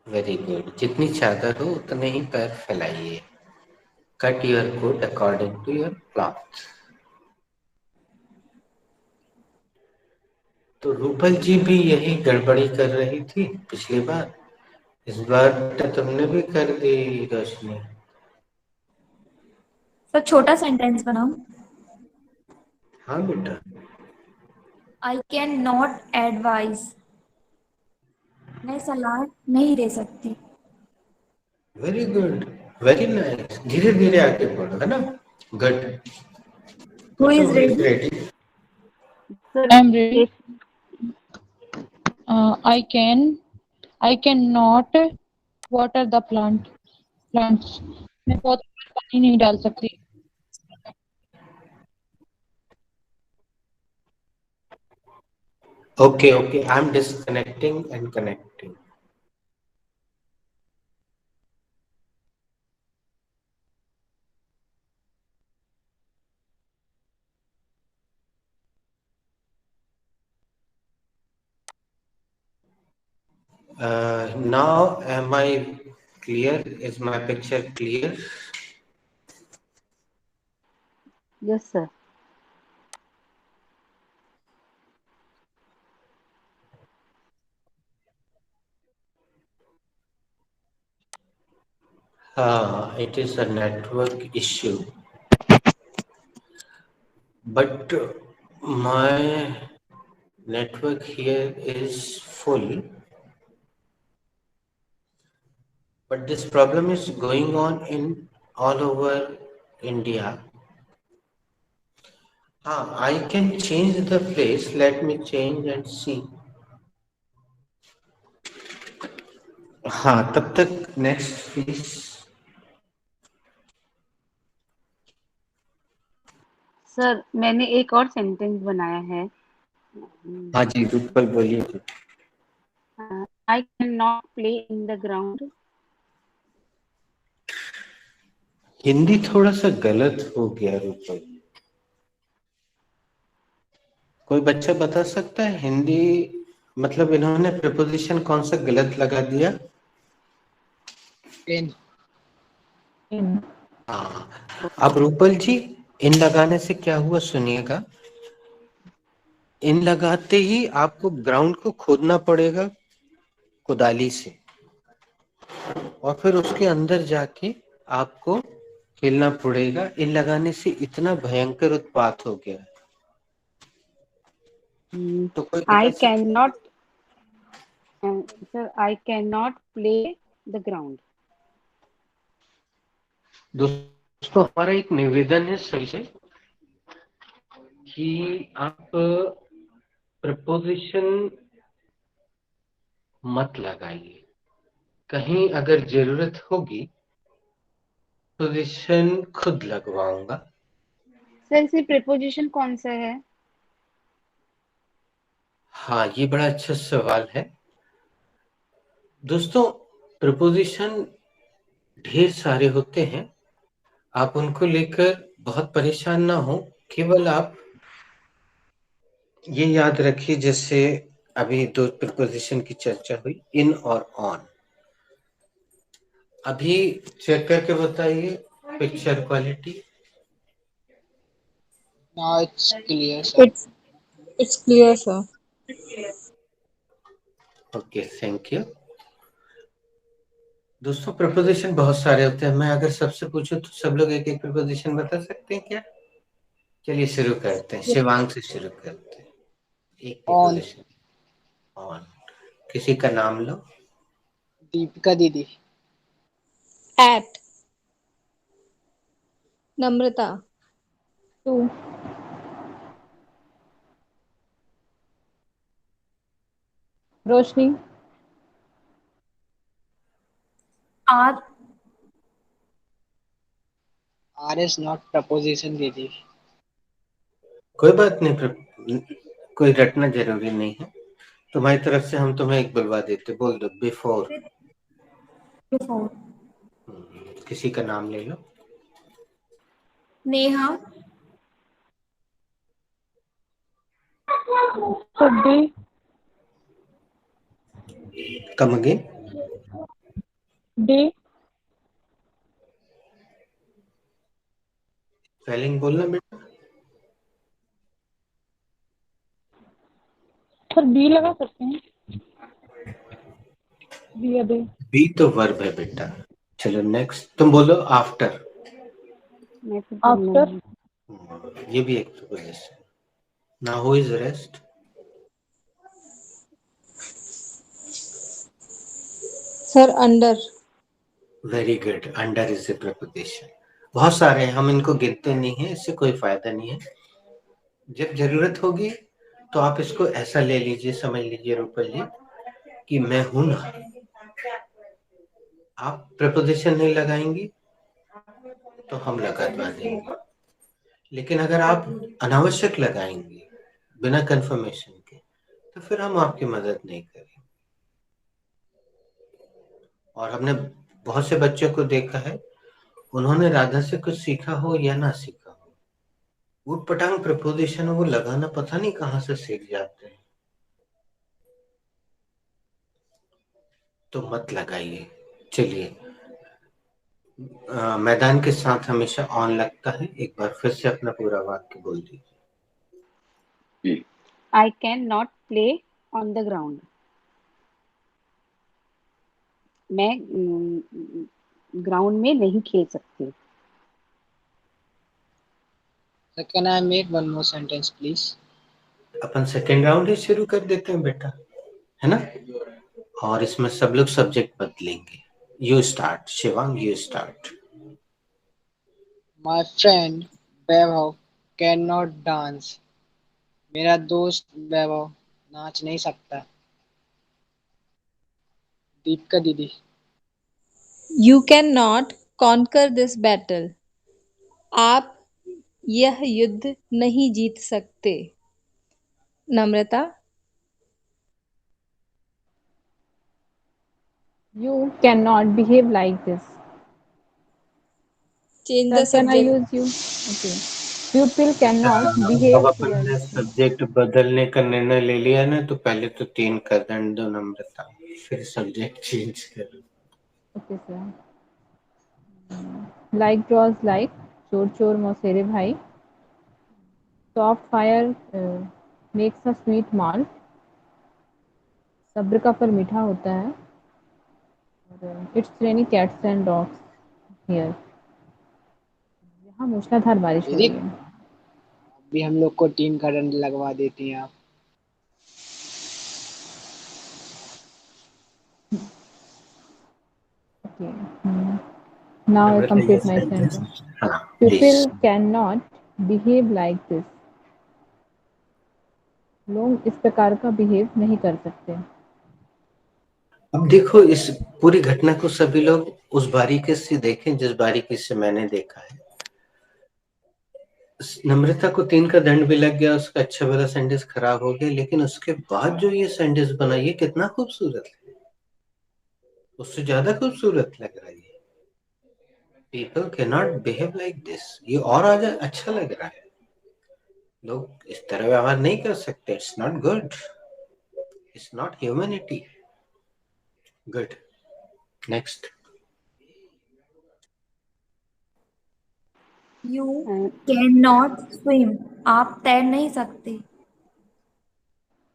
Speaker 1: Very good. जितनी चादर हो उतने ही पैर फैलाइए। Cut your coat according to your cloth. तो रूपल जी भी यही गड़बड़ी कर रही थी पिछली बार, इस बार तो तुमने भी कर दी रोशनी।
Speaker 6: सर छोटा सेंटेंस बनाओ।
Speaker 1: हाँ बेटा।
Speaker 6: आई कैन नॉट एडवाइज, मैं सलाह नहीं दे सकती।
Speaker 1: Very good, very nice. धीरे धीरे आगे बढ़ो, है ना। गुड।
Speaker 6: हु
Speaker 1: पूछो,
Speaker 6: is
Speaker 1: who is
Speaker 6: ready?
Speaker 1: Ready?
Speaker 4: Sir
Speaker 7: I'm ready.
Speaker 4: एक
Speaker 7: I cannot water the plants. मैं पौधों पर पानी नहीं डाल सकती।
Speaker 1: Okay, okay. I'm disconnecting and connecting. Now, am I clear? Is my picture clear?
Speaker 4: Yes sir.
Speaker 1: It is a network issue, but my network here is full. But this problem is going on in all over India. I can change the place. Let me change and see. तब तक नेक्स्ट प्लीज।
Speaker 4: सर मैंने एक और सेंटेंस बनाया है।
Speaker 1: हाँ जी, रूपल बोलिए जी।
Speaker 4: I can not play in the ground.
Speaker 1: Hindi थोड़ा सा गलत हो गया रूपल। कोई बच्चा बता सकता है हिंदी, मतलब इन्होंने प्रीपोजिशन कौन सा गलत लगा दिया?
Speaker 3: In.
Speaker 1: हाँ, अब रूपल जी इन लगाने से क्या हुआ सुनिएगा। इन लगाते ही आपको ग्राउंड को खोदना पड़ेगा कुदाली से, और फिर उसके अंदर जाके आपको खेलना पड़ेगा। इन लगाने से इतना भयंकर उत्पात हो गया। तो कोई बता
Speaker 4: आई
Speaker 1: सकता?
Speaker 4: Can not sir I can not play the ground.
Speaker 1: दोस्तों हमारा एक निवेदन है सभी से कि आप प्रपोजिशन मत लगाइए। कहीं अगर जरूरत होगी प्रपोजिशन खुद लगवाऊंगा।
Speaker 4: सर इसमें प्रीपोजिशन कौन सा है?
Speaker 1: हाँ, ये बड़ा अच्छा सवाल है दोस्तों। प्रपोजिशन ढेर सारे होते हैं, आप उनको लेकर बहुत परेशान ना हो। केवल आप ये याद रखिए, जैसे अभी दो प्रीपोजिशन की चर्चा हुई, इन और ऑन। अभी चेक करके बताइए picture quality.
Speaker 3: Now it's clear, sir.
Speaker 2: It's clear, sir.
Speaker 1: Okay, thank you. दोस्तों प्रपोजिशन बहुत सारे होते हैं, मैं अगर सबसे पूछूं तो सब लोग एक एक प्रपोजिशन बता सकते हैं क्या? चलिए शुरू करते हैं, शिवांग से शुरू करते हैं। एक
Speaker 3: On.
Speaker 1: Preposition on. किसी का नाम लो।
Speaker 3: दीपिका दीदी.
Speaker 2: At. Namrata.
Speaker 5: To. Roshni.
Speaker 6: R.
Speaker 3: R is not preposition दीदी.
Speaker 1: कोई बात नहीं, कोई रटना जरूरी नहीं है। तुम्हारी तरफ से हम तुम्हें एक बुलवा देते, बोल दो बिफोर।
Speaker 6: बिफोर।
Speaker 1: किसी का नाम ले लो।
Speaker 6: Neha.
Speaker 7: Sir D.
Speaker 1: Come again.
Speaker 7: D.
Speaker 1: Spelling बोलना बेटा।
Speaker 7: सर बी लगा सकते हैं। बी या बी।
Speaker 1: बी तो वर्ब है बेटा। चलो नेक्स्ट तुम बोलो आफ्टर।
Speaker 4: मैं फिर
Speaker 7: आफ्टर।
Speaker 1: ये भी एक preposition. Now who is rest?
Speaker 2: Sir under.
Speaker 1: Very good, under is a preposition. बहुत सारे हैं, हम इनको गिनते नहीं है, इससे कोई फायदा नहीं है। जब जरूरत होगी तो आप इसको ऐसा ले लीजिए, समझ लीजिए रूपल जी कि मैं हूं ना। आप प्रपोजिशन नहीं लगाएंगी तो हम लगा देंगे, लेकिन अगर आप अनावश्यक लगाएंगे बिना कंफर्मेशन के तो फिर हम आपकी मदद नहीं करेंगे। और हमने बहुत से बच्चों को देखा है, उन्होंने राधा से कुछ सीखा हो या ना सीखा हो, वो पटांग प्रपोजिशन वो लगाना पता नहीं कहां से सीख जाते हैं। तो मत लगाइए। चलिए, मैदान के साथ हमेशा ऑन लगता है। एक बार फिर से अपना पूरा वाक्य बोल दीजिए।
Speaker 4: आई can not play on the ground. मैं ग्राउंड में नहीं खेल सकती।
Speaker 3: So can I make one more sentence, please?
Speaker 1: अपन सेकेंड राउंड ही शुरू कर देते हैं बेटा, है ना? और इसमें सब लोग सब्जेक्ट बदलेंगे। You start Shivang, you start.
Speaker 3: My friend Vaibhav cannot dance. मेरा दोस्त वैभव नाच नहीं सकता। दीपिका दीदी।
Speaker 2: You can not conquer this battle. आप यह युद्ध नहीं जीत सकते। नम्रता।
Speaker 5: You cannot behave like this.
Speaker 2: Change
Speaker 5: Sir,
Speaker 2: the
Speaker 5: can I
Speaker 2: subject.
Speaker 5: use you? Okay. Pupil cannot
Speaker 1: अब
Speaker 5: behave
Speaker 1: अपन ने
Speaker 5: fearlessly.
Speaker 1: सब्जेक्ट बदलने का निर्णय ले लिया ना, तो पहले तो 3 का दंड दो नम्रता, फिर सब्जेक्ट चेंज करो।
Speaker 5: Okay, sir. Like draws like, चोर चोर मौसेरे भाई. Soft fire makes a sweet malt. सब्र का फल मीठा होता है। It's raining cats and dogs here. यहाँ मूसलाधार बारिश हो
Speaker 3: दीदी
Speaker 5: रही है।
Speaker 3: अभी हम लोग को 3 का दंड लगवा देती हैं आप।
Speaker 5: Okay. Now I
Speaker 1: नम्रता ये
Speaker 5: complete my
Speaker 1: सेंटेंस,
Speaker 5: sentence.
Speaker 1: हाँ please.
Speaker 5: People cannot behave like this. लोग इस प्रकार का बिहेव नहीं कर सकते।
Speaker 1: अब देखो, इस पूरी घटना को सभी लोग उस बारीकी से देखें जिस बारीकी से मैंने देखा है। नम्रता को 3 का दंड भी लग गया, उसका अच्छा वाला सेंटेंस खराब हो गया, लेकिन उसके बाद जो ये सेंटेंस बना, ये कितना खूबसूरत है, उससे ज्यादा खूबसूरत लग रहा है। People can not behave like this, ये और आज अच्छा लग रहा है। लोग इस तरह व्यवहार नहीं कर सकते। It's not good, it's not humanity. Good, next.
Speaker 6: You can not swim. आप तैर नहीं सकते।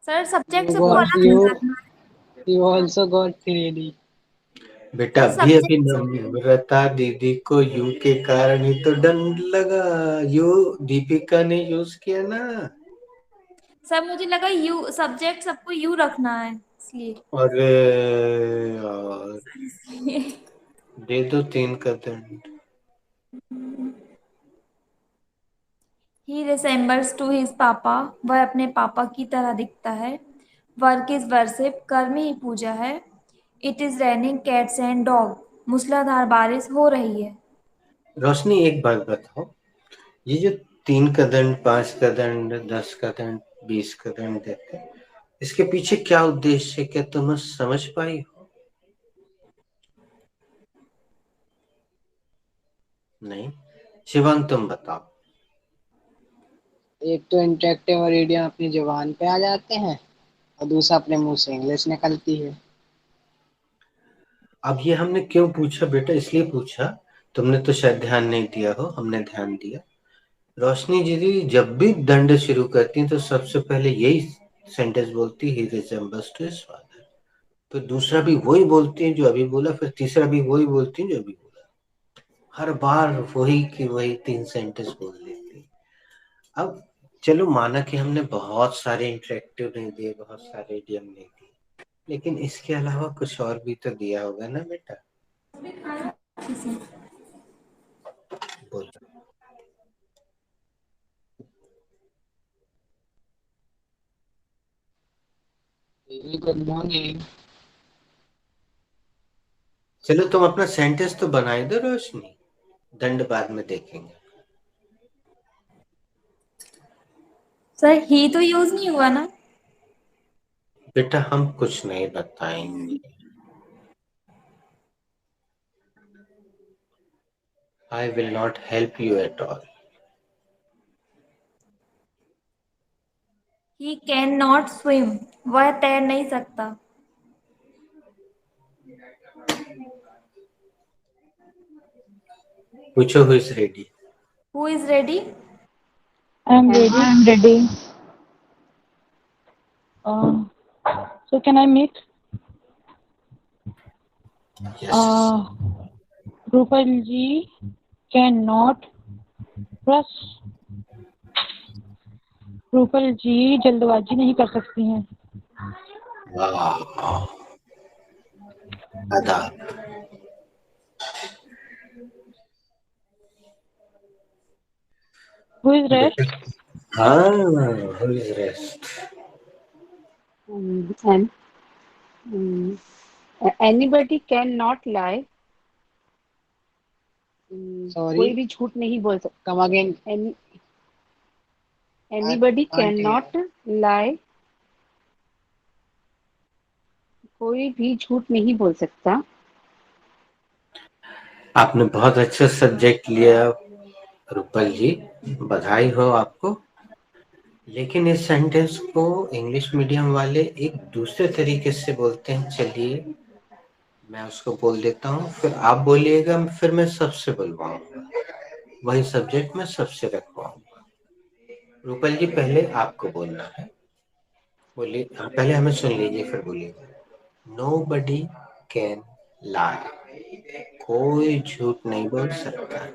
Speaker 6: सर सब्जेक्ट सबको अलग अलग रखना है।
Speaker 3: You also got 3D.
Speaker 1: बेटा
Speaker 6: सर
Speaker 1: अभी अभी
Speaker 6: सब्जेक्ट।
Speaker 1: नम्रता दीदी को यू के कारण ही तो दंड लगा। यू दीपिका ने यूज किया ना।
Speaker 6: सर मुझे लगा यू सब्जेक्ट सबको यू रखना है इसलिए।
Speaker 1: अरे यार, दे दो 3 का दंड।
Speaker 6: ही रिसेम्बल्स टू हिज पापा। वह अपने पापा की तरह दिखता है। Work is worship. कर्म ही पूजा है। It is raining cats and dog. मूसलाधार बारिश हो रही है।
Speaker 1: रोशनी एक बात बताओ, ये जो 3 का दंड, 5 का दंड, 10 का दंड, 20 का दंड देते हैं, इसके पीछे क्या उद्देश्य है, क्या तुम समझ पाई हो? नहीं, शिवांग तुम बताओ।
Speaker 3: एक तो इंटरेक्टिव और इडियम अपनी जुबान पे आ जाते हैं और दूसरा अपने मुंह से इंग्लिश निकलती है।
Speaker 1: अब ये हमने क्यों पूछा बेटा, इसलिए पूछा, तुमने तो शायद ध्यान नहीं दिया हो, हमने ध्यान दिया। रोशनी दीदी जब भी दंड शुरू करती हैं तो सबसे पहले यही सेंटेंस बोलती, ही रिजेम्बल्स टू हिज फादर। फिर दूसरा भी वही बोलती है जो अभी बोला, फिर तीसरा भी वही बोलती है जो अभी बोला। हर बार वही की वही 3 सेंटेंस बोल देती है। अब चलो माना कि हमने बहुत सारे इंटरेक्टिव नहीं दिए, बहुत सारे इडियम नहीं दिए, लेकिन इसके अलावा कुछ और भी तो दिया होगा ना बेटा, बोलो।
Speaker 3: Good morning.
Speaker 1: चलो तुम अपना सेंटेंस तो बनाई दो रोशनी, दंड बाद में देखेंगे।
Speaker 6: सर ही तो यूज नहीं हुआ ना।
Speaker 1: बेटा हम कुछ नहीं बताएंगे। I will not help you at all.
Speaker 6: He can not swim, वह तैर नहीं सकता।
Speaker 1: पूछो who is ready.
Speaker 6: Who is ready?
Speaker 7: I'm ready. I'm ready. So can I make
Speaker 1: yes.
Speaker 7: Rupal ji cannot rush. Rupal ji जल्दबाजी नहीं कर सकती हैं।
Speaker 1: वाह, आदाब।
Speaker 7: Who is rest?
Speaker 1: हाँ, who is rest.
Speaker 4: And anybody cannot lie.
Speaker 3: Sorry,
Speaker 4: कोई भी झूठ नहीं बोल सकता।
Speaker 3: Come again.
Speaker 4: Anybody
Speaker 3: aunty,
Speaker 4: cannot lie. कोई भी झूठ नहीं बोल सकता।
Speaker 1: आपने बहुत अच्छा सब्जेक्ट लिया रूपल जी, बधाई हो आपको। लेकिन इस सेंटेंस को इंग्लिश मीडियम वाले एक दूसरे तरीके से बोलते हैं। चलिए मैं उसको बोल देता हूँ, फिर आप बोलिएगा, फिर मैं सबसे बुलवाऊंगा, वही सब्जेक्ट मैं सबसे रखवाऊंगा। रूपल जी पहले आपको बोलना है, बोलिए। पहले हमें सुन लीजिए फिर बोलिएगा। Nobody can lie, कोई झूठ नहीं बोल सकता।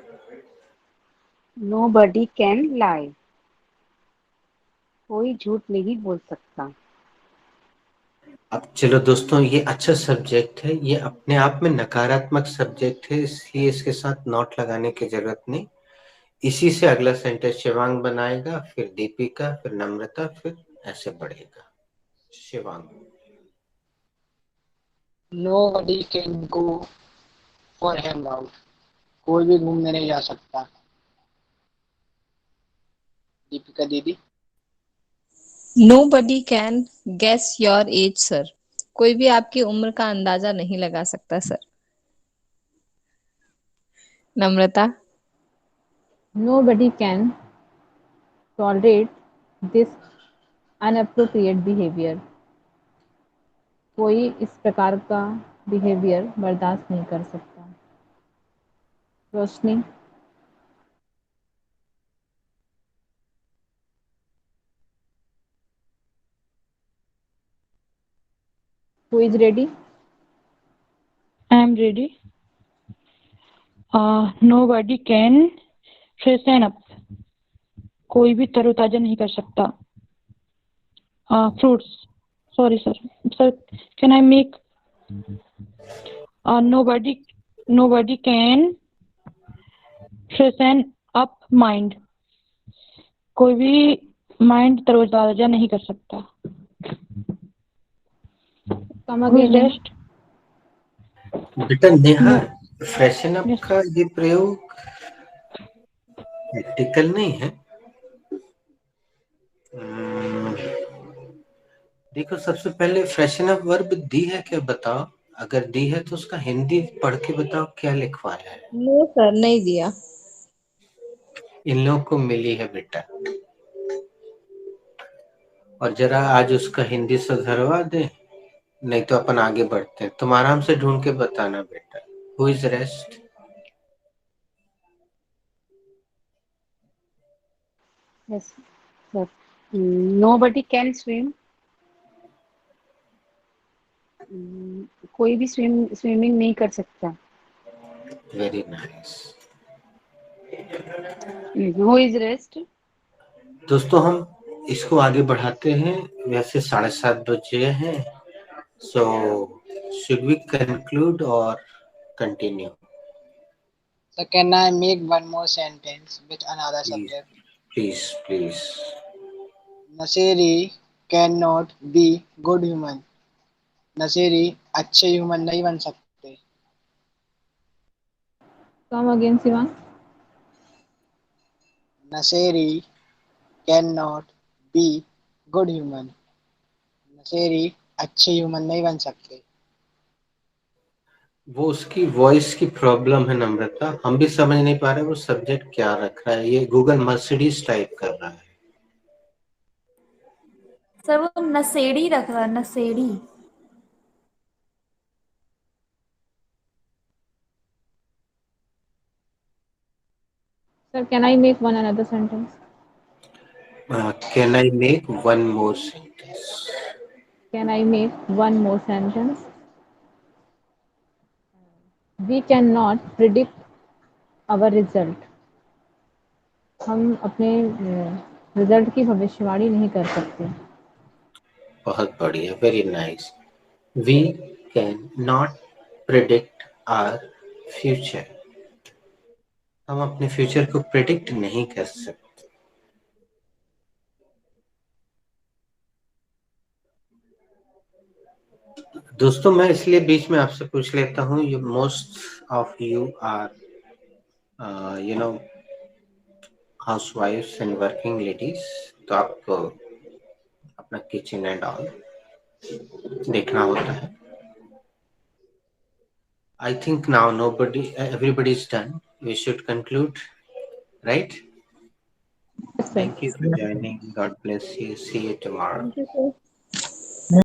Speaker 4: Nobody can lie. कोई झूठ नहीं बोल सकता।
Speaker 1: अब चलो दोस्तों, ये अच्छा सब्जेक्ट है, ये अपने आप में नकारात्मक सब्जेक्ट है, इसलिए इसके साथ नोट लगाने की जरूरत नहीं। इसी से अगला सेंटेंस शिवांग बनाएगा, फिर दीपिका, फिर नम्रता, फिर ऐसे बढ़ेगा। Shivang.
Speaker 3: nobody can go for hangout. कोई भी घूमने नहीं जा सकता। दीपिका दीदी।
Speaker 2: Nobody can guess your age, sir. कोई भी आपकी उम्र का अंदाजा नहीं लगा सकता sir. Namrata.
Speaker 5: Nobody can tolerate this inappropriate behavior. कोई इस प्रकार का बिहेवियर बर्दाश्त नहीं कर सकता। रोशनी। Who is ready?
Speaker 7: I'm ready. Nobody can freshen up. कोई भी तरोताजा नहीं कर सकता। Fruits. Sorry sir. Sir, can I make nobody can freshen up mind. कोई भी माइंड तरोताजा नहीं कर सकता।
Speaker 5: Come
Speaker 7: Who is
Speaker 5: again.
Speaker 7: rest?
Speaker 1: बेटा Neha,
Speaker 7: No.
Speaker 1: Fashion up
Speaker 7: Yes.
Speaker 1: का ये प्रयोग प्रैक्टिकल नहीं है। देखो सबसे पहले फ्रेशन अप वर्ब दी है क्या, बताओ। अगर दी है तो उसका हिंदी पढ़ के बताओ क्या लिखवाया है।
Speaker 2: नो सर, नहीं दिया।
Speaker 1: इन लोगों को मिली है बेटा, और जरा आज उसका हिंदी सुधरवा दे, नहीं तो अपन आगे बढ़ते हैं। तुम आराम से ढूंढ के बताना बेटा। Who is rest?
Speaker 4: Yes, sir. Nobody can swim. कोई भी स्विमिंग नहीं कर सकता.
Speaker 1: Very nice.
Speaker 4: Who is rest?
Speaker 1: दोस्तों हम इसको आगे बढ़ाते हैं, वैसे 7:30 बजे हैं, सो शुड वी कंक्लूड और continue?
Speaker 3: So can I make one more sentence with another
Speaker 1: please
Speaker 3: subject?
Speaker 1: Please please.
Speaker 3: नशेरी can not be good human. नशेरी अच्छे ह्यूमन नहीं बन सकते.
Speaker 5: Come again Shivang.
Speaker 3: नशेरी can not be good human. नशेरी अच्छे ह्यूमन नहीं बन सकते.
Speaker 1: वो उसकी वॉइस की प्रॉब्लम है नम्रता, हम भी समझ नहीं पा रहे वो सब्जेक्ट क्या रख रहा है। ये गूगल मर्सिडीज टाइप कर रहा है।
Speaker 6: सर वो नशेड़ी रख रहा है, नशेड़ी।
Speaker 5: Sir can I make one another sentence?
Speaker 1: Can I make one more sentence?
Speaker 5: Can I make one more sentence? We can not predict our result. हम अपने रिजल्ट की भविष्यवाणी नहीं कर सकते।
Speaker 1: बहुत बढ़िया, very nice. We can not predict our future. हम अपने फ्यूचर को प्रिडिक्ट नहीं कर सकते। दोस्तों मैं इसलिए बीच में आपसे पूछ लेता हूँ, you most of you are you know हाउसवाइफ्स एंड वर्किंग लेडीज, तो आपको अपना किचन एंड ऑल देखना होता है। I think now everybody is done. We should conclude, right?
Speaker 5: Yes, sir.
Speaker 1: Thank you for joining. God bless you. See you tomorrow.
Speaker 2: Thank you sir.